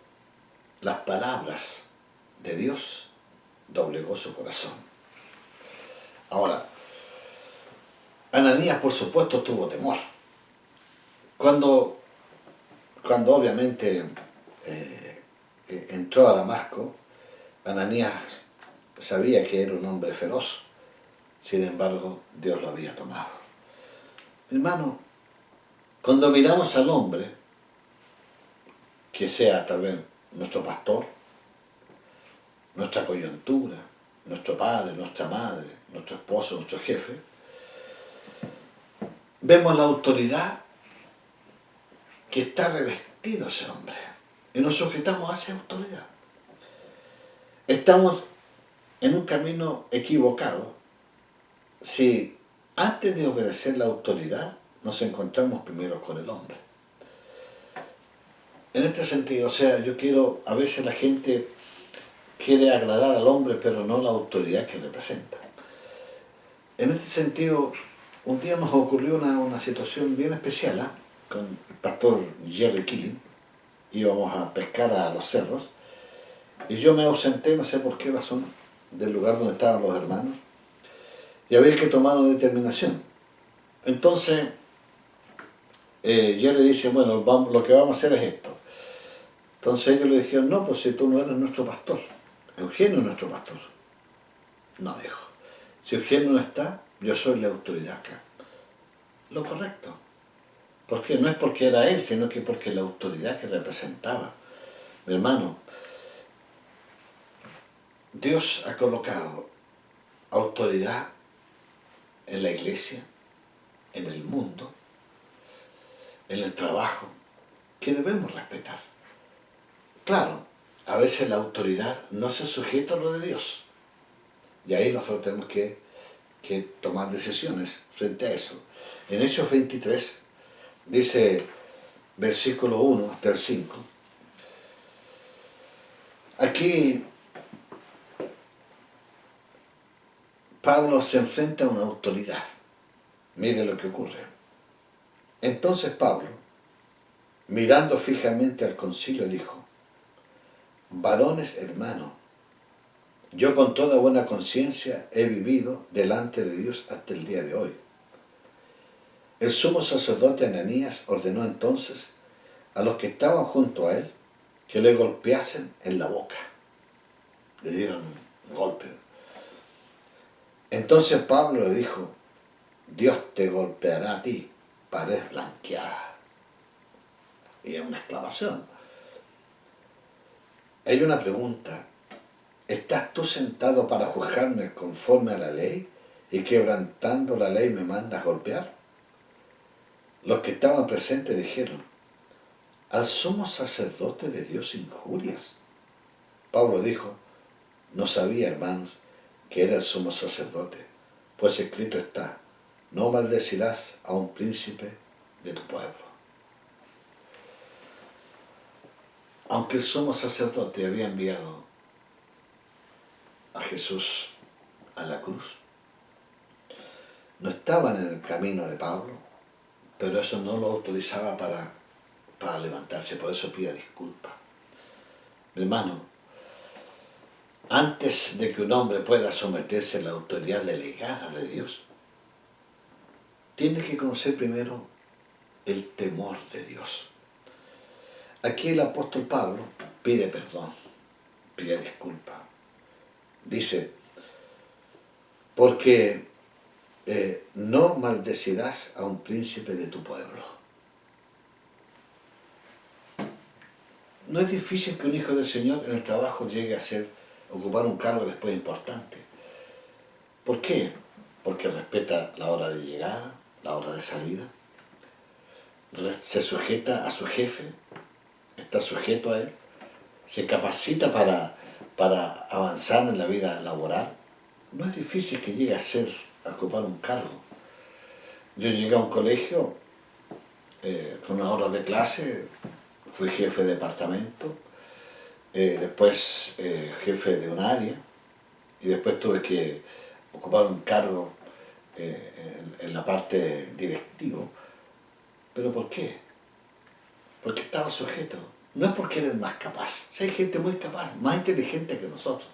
las palabras de Dios, doblegó su corazón. Ahora, Ananías, por supuesto, tuvo temor. Cuando obviamente entró a Damasco, Ananías sabía que era un hombre feroz. Sin embargo, Dios lo había tomado. Hermano, cuando miramos al hombre, que sea tal vez nuestro pastor, nuestra coyuntura, nuestro padre, nuestra madre, nuestro esposo, nuestro jefe, vemos la autoridad que está revestido ese hombre y nos sujetamos a esa autoridad. Estamos en un camino equivocado si antes de obedecer la autoridad nos encontramos primero con el hombre. En este sentido, a veces la gente quiere agradar al hombre, pero no la autoridad que representa. En este sentido, un día nos ocurrió una situación bien especial, con el pastor Jerry Killing. Íbamos a pescar a los cerros Y yo me ausenté, no sé por qué razón, del lugar donde estaban los hermanos, y había que tomar una determinación. Entonces, yo le dije, bueno, lo que vamos a hacer es esto. Entonces ellos le dijeron, no, pues si tú no eres nuestro pastor, Eugenio es nuestro pastor. No, dijo, si Eugenio no está, yo soy la autoridad acá. Lo correcto. ¿Por qué? No es porque era él, sino que porque la autoridad que representaba. Mi hermano, Dios ha colocado autoridad en la iglesia, en el mundo, en el trabajo, que debemos respetar. Claro, a veces la autoridad no se sujeta a lo de Dios. Y ahí nosotros tenemos que tomar decisiones frente a eso. En Hechos 23 dice, versículo 1 hasta el 5, aquí Pablo se enfrenta a una autoridad. Mire lo que ocurre. Entonces Pablo, mirando fijamente al concilio, dijo, varones hermanos, yo con toda buena conciencia he vivido delante de Dios hasta el día de hoy. El sumo sacerdote Ananías ordenó entonces a los que estaban junto a él que le golpeasen en la boca. Le dieron un golpe. Entonces Pablo le dijo, Dios te golpeará a ti, pared blanqueada. Y es una exclamación. Hay una pregunta. ¿Estás tú sentado para juzgarme conforme a la ley y quebrantando la ley me mandas golpear? Los que estaban presentes dijeron, ¿al sumo sacerdote de Dios injurias? Pablo dijo, no sabía, hermanos, que era el sumo sacerdote, pues escrito está, no maldecirás a un príncipe de tu pueblo. Aunque el sumo sacerdote había enviado a Jesús a la cruz, no estaban en el camino de Pablo, pero eso no lo autorizaba para levantarse, por eso pide disculpas. Mi hermano, antes de que un hombre pueda someterse a la autoridad delegada de Dios, tiene que conocer primero el temor de Dios. Aquí el apóstol Pablo pide perdón, pide disculpas. Dice, porque no maldecirás a un príncipe de tu pueblo. No es difícil que un hijo del Señor en el trabajo llegue a ocupar un cargo después importante. ¿Por qué? Porque respeta la hora de llegada, la hora de salida, se sujeta a su jefe, está sujeto a él, se capacita para avanzar en la vida laboral. No es difícil que llegue a ocupar un cargo. Yo llegué a un colegio con una hora de clase, fui jefe de departamento, después jefe de un área, y después tuve que ocupar un cargo en la parte directiva. ¿Pero por qué? Porque estaba sujeto. No es porque eres más capaz. Si hay gente muy capaz, más inteligente que nosotros,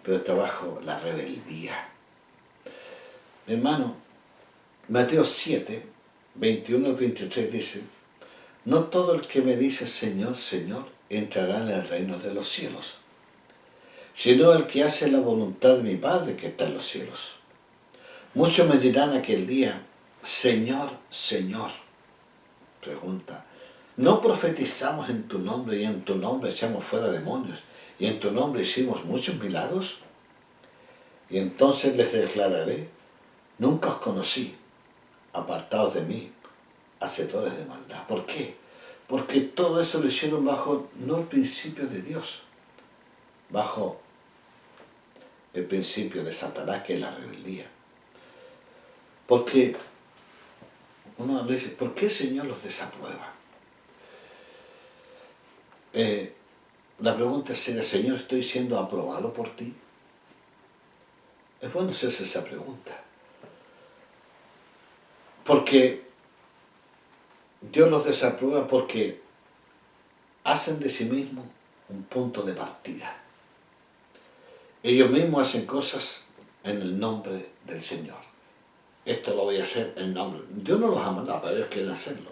pero está bajo la rebeldía. Mi hermano, Mateo 7, 21 al 23 dice, no todo el que me dice Señor, Señor, entrará en el reino de los cielos, sino el que hace la voluntad de mi Padre que está en los cielos. Muchos me dirán aquel día, Señor, Señor. Pregunta, ¿no profetizamos en tu nombre y en tu nombre echamos fuera demonios y en tu nombre hicimos muchos milagros? Y entonces les declararé, nunca os conocí, apartados de mí, hacedores de maldad. ¿Por qué? Porque todo eso lo hicieron bajo no el principio de Dios, bajo el principio de Satanás, que es la rebeldía. Porque uno dice, ¿por qué el Señor los desaprueba? La pregunta sería, Señor, ¿estoy siendo aprobado por ti? Es bueno hacerse esa pregunta. Porque Dios los desaprueba porque hacen de sí mismos un punto de partida. Ellos mismos hacen cosas en el nombre del Señor. Esto lo voy a hacer en nombre. Dios no los ha mandado, pero ellos quieren hacerlo.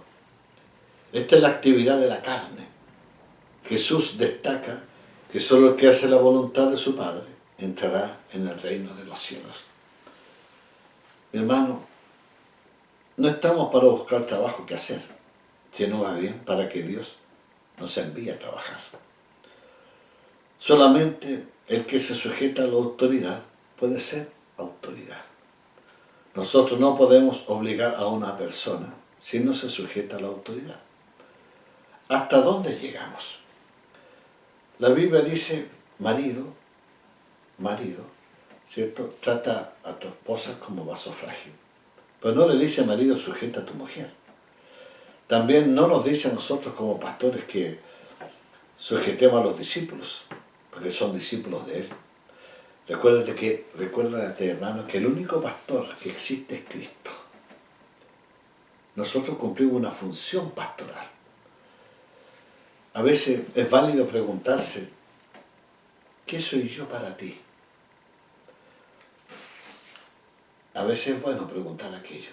Esta es la actividad de la carne. Jesús destaca que solo el que hace la voluntad de su Padre entrará en el reino de los cielos. Mi hermano, no estamos para buscar trabajo que hacer, sino más bien para que Dios nos envíe a trabajar. Solamente el que se sujeta a la autoridad puede ser autoridad. Nosotros no podemos obligar a una persona si no se sujeta a la autoridad. ¿Hasta dónde llegamos? La Biblia dice, marido, ¿cierto? Trata a tu esposa como vaso frágil. Pero no le dice, marido, sujeta a tu mujer. También no nos dice a nosotros como pastores que sujetemos a los discípulos, porque son discípulos de Él. Recuérdate, hermano, que el único pastor que existe es Cristo. Nosotros cumplimos una función pastoral. A veces es válido preguntarse, ¿qué soy yo para ti? A veces es bueno preguntar aquello.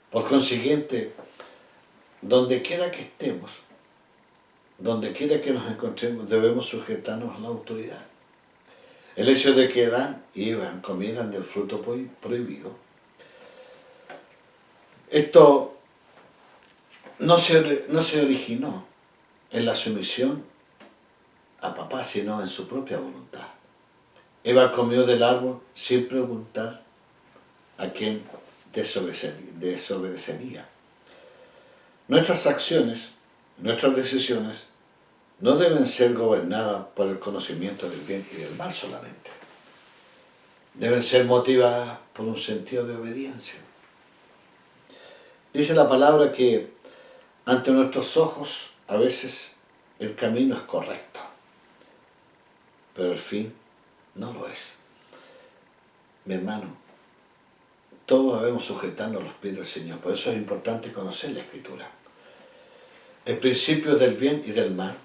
Por consiguiente, donde quiera que estemos, donde quiera que nos encontremos, debemos sujetarnos a la autoridad. El hecho de que Adán y Eva comieran del fruto prohibido, esto no se originó en la sumisión a papá, sino en su propia voluntad. Eva comió del árbol sin preguntar a quién desobedecería. Nuestras acciones, nuestras decisiones, no deben ser gobernadas por el conocimiento del bien y del mal solamente. Deben ser motivadas por un sentido de obediencia. Dice la palabra que ante nuestros ojos a veces el camino es correcto, pero el fin no lo es. Mi hermano, todos debemos sujetarnos a los pies del Señor. Por eso es importante conocer la Escritura. El principio del bien y del mal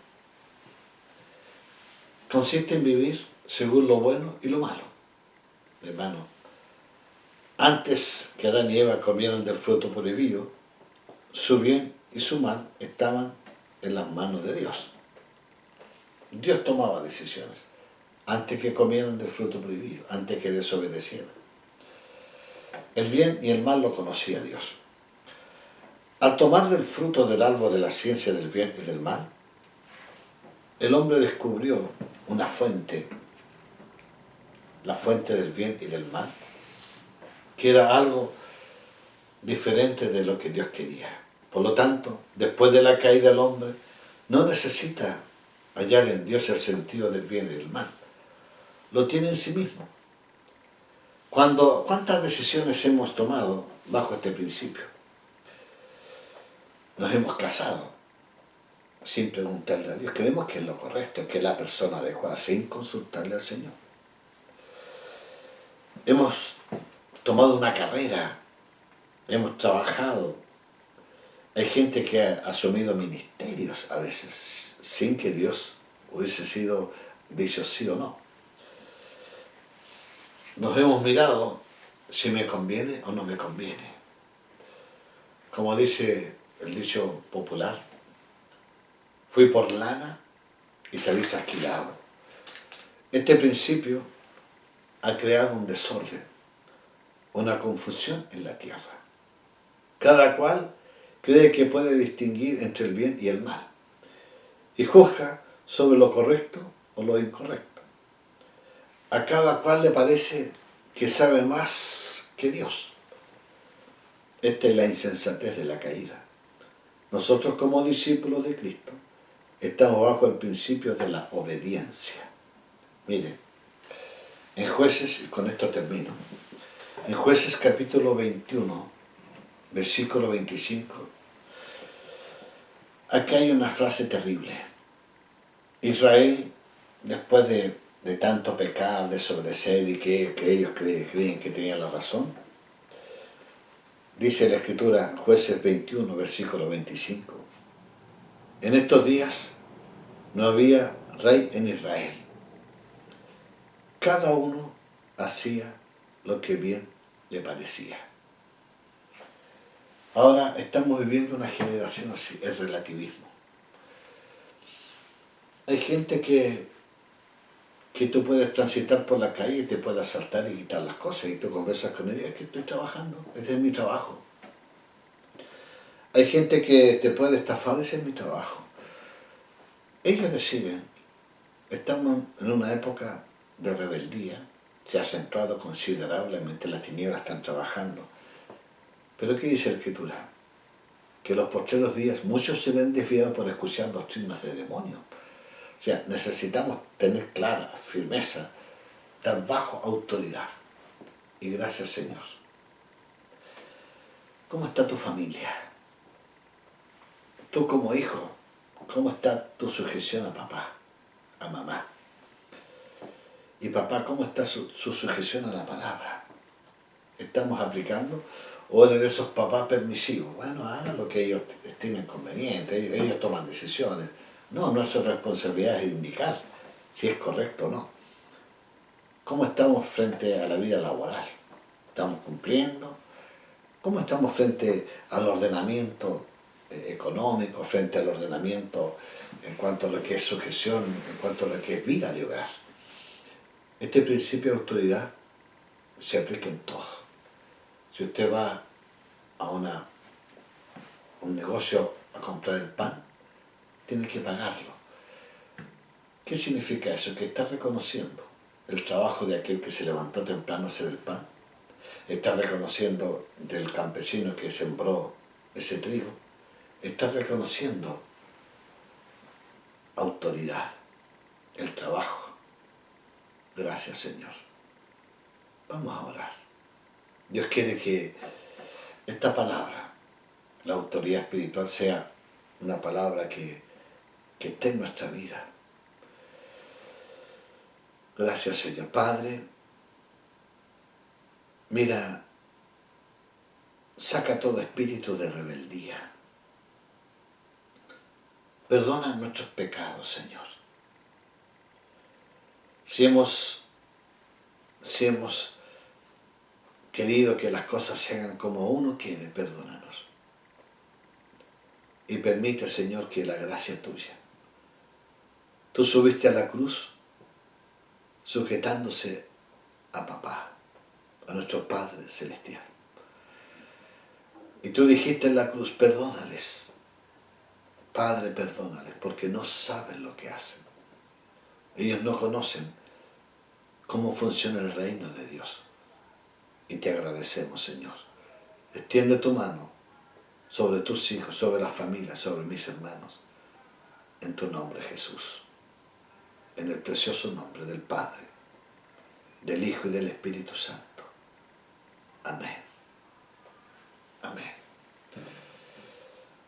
consiste en vivir según lo bueno y lo malo. Mi hermano, antes que Adán y Eva comieran del fruto prohibido, su bien y su mal estaban en las manos de Dios. Dios tomaba decisiones antes que comieran del fruto prohibido, antes que desobedecieran. El bien y el mal lo conocía Dios. Al tomar del fruto del árbol de la ciencia del bien y del mal, el hombre descubrió una fuente, la fuente del bien y del mal, que era algo diferente de lo que Dios quería. Por lo tanto, después de la caída del hombre, no necesita hallar en Dios el sentido del bien y del mal. Lo tiene en sí mismo. ¿Cuántas decisiones hemos tomado bajo este principio? Nos hemos casado sin preguntarle a Dios. Creemos que es lo correcto, que es la persona adecuada, sin consultarle al Señor. Hemos tomado una carrera, hemos trabajado. Hay gente que ha asumido ministerios a veces sin que Dios hubiese dicho sí o no. Nos hemos mirado si me conviene o no me conviene. Como dice el dicho popular, fui por lana y salí trasquilado. Este principio ha creado un desorden, una confusión en la tierra. Cada cual cree que puede distinguir entre el bien y el mal y juzga sobre lo correcto o lo incorrecto. A cada cual le parece que sabe más que Dios. Esta es la insensatez de la caída. Nosotros como discípulos de Cristo estamos bajo el principio de la obediencia. Mire, en Jueces, y con esto termino, en Jueces capítulo 21, versículo 25, aquí hay una frase terrible. Israel, después de tanto pecar, desobedecer y que ellos creen que tenían la razón, dice la Escritura, Jueces 21, versículo 25, en estos días no había rey en Israel. cada uno hacía lo que bien le parecía. Ahora estamos viviendo una generación así, el relativismo. Hay gente que tú puedes transitar por la calle y te puede asaltar y quitar las cosas, y tú conversas con ella, es que estoy trabajando, ese es mi trabajo. Hay gente que te puede estafar, ese es mi trabajo. Ellos deciden. Estamos en una época de rebeldía, se ha acentuado considerablemente, las tinieblas están trabajando. Pero ¿qué dice la Escritura? Que en los postreros días muchos se ven desviados por escuchar doctrinas de demonios. O sea, necesitamos tener clara, firmeza, estar bajo autoridad. Y gracias, Señor. ¿Cómo está tu familia? Tú como hijo, ¿cómo está tu sujeción a papá, a mamá? Y papá, ¿cómo está su sujeción a la palabra? ¿Estamos aplicando? ¿O eres de esos papás permisivos? Bueno, hagan lo que ellos estimen conveniente, ellos toman decisiones. No, nuestra responsabilidad es indicar si es correcto o no. ¿Cómo estamos frente a la vida laboral? ¿Estamos cumpliendo? ¿Cómo estamos frente al ordenamiento económico, frente al ordenamiento en cuanto a lo que es sujeción, en cuanto a lo que es vida de hogar? Este principio de autoridad se aplica en todo. Si usted va a un negocio a comprar el pan, tiene que pagarlo. ¿Qué significa eso? Que está reconociendo el trabajo de aquel que se levantó temprano a hacer el pan, está reconociendo del campesino que sembró ese trigo, está reconociendo autoridad, el trabajo. Gracias, Señor. Vamos a orar. Dios quiere que esta palabra, la autoridad espiritual, sea una palabra que esté en nuestra vida. Gracias, Señor. Padre, mira, saca todo espíritu de rebeldía. Perdona nuestros pecados, Señor. Si hemos querido que las cosas se hagan como uno quiere, perdónanos. Y permite, Señor, que la gracia tuya. Tú subiste a la cruz sujetándose a papá, a nuestro Padre Celestial. Y tú dijiste en la cruz, perdónales, Padre, perdónales, porque no saben lo que hacen. Ellos no conocen cómo funciona el reino de Dios. Y te agradecemos, Señor. Extiende tu mano sobre tus hijos, sobre la familia, sobre mis hermanos. En tu nombre, Jesús. En el precioso nombre del Padre, del Hijo y del Espíritu Santo. Amén. Amén.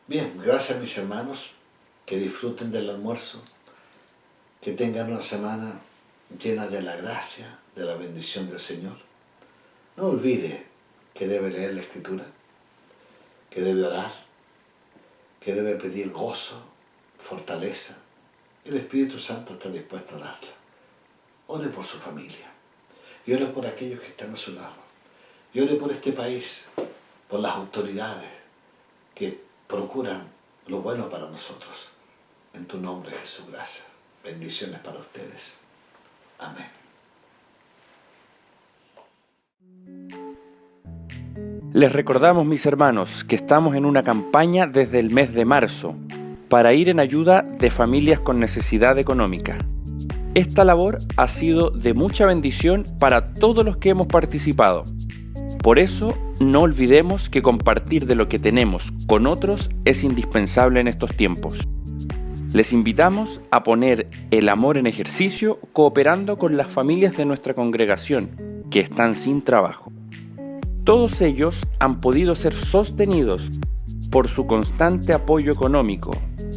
Bien, gracias, mis hermanos. Que disfruten del almuerzo. Que tengan una semana llena de la gracia, de la bendición del Señor. No olvide que debe leer la Escritura, que debe orar, que debe pedir gozo, fortaleza. El Espíritu Santo está dispuesto a darla. Ore por su familia y ore por aquellos que están a su lado. Y ore por este país, por las autoridades que procuran lo bueno para nosotros. En tu nombre, Jesús, gracias. Bendiciones para ustedes. Amén. Les recordamos, mis hermanos, que estamos en una campaña desde el mes de marzo para ir en ayuda de familias con necesidad económica. Esta labor ha sido de mucha bendición para todos los que hemos participado. Por eso, no olvidemos que compartir de lo que tenemos con otros es indispensable en estos tiempos. Les invitamos a poner el amor en ejercicio cooperando con las familias de nuestra congregación que están sin trabajo. Todos ellos han podido ser sostenidos por su constante apoyo económico,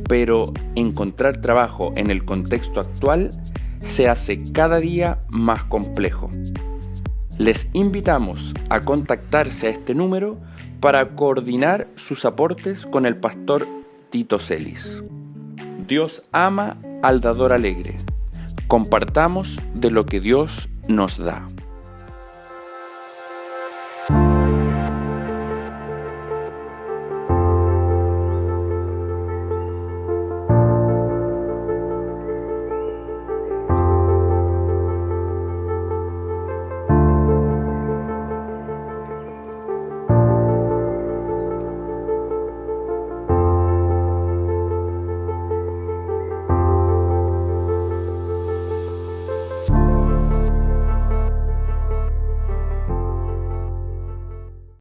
pero encontrar trabajo en el contexto actual se hace cada día más complejo. Les invitamos a contactarse a este número para coordinar sus aportes con el pastor Tito Celis. Dios ama al dador alegre. Compartamos de lo que Dios nos da.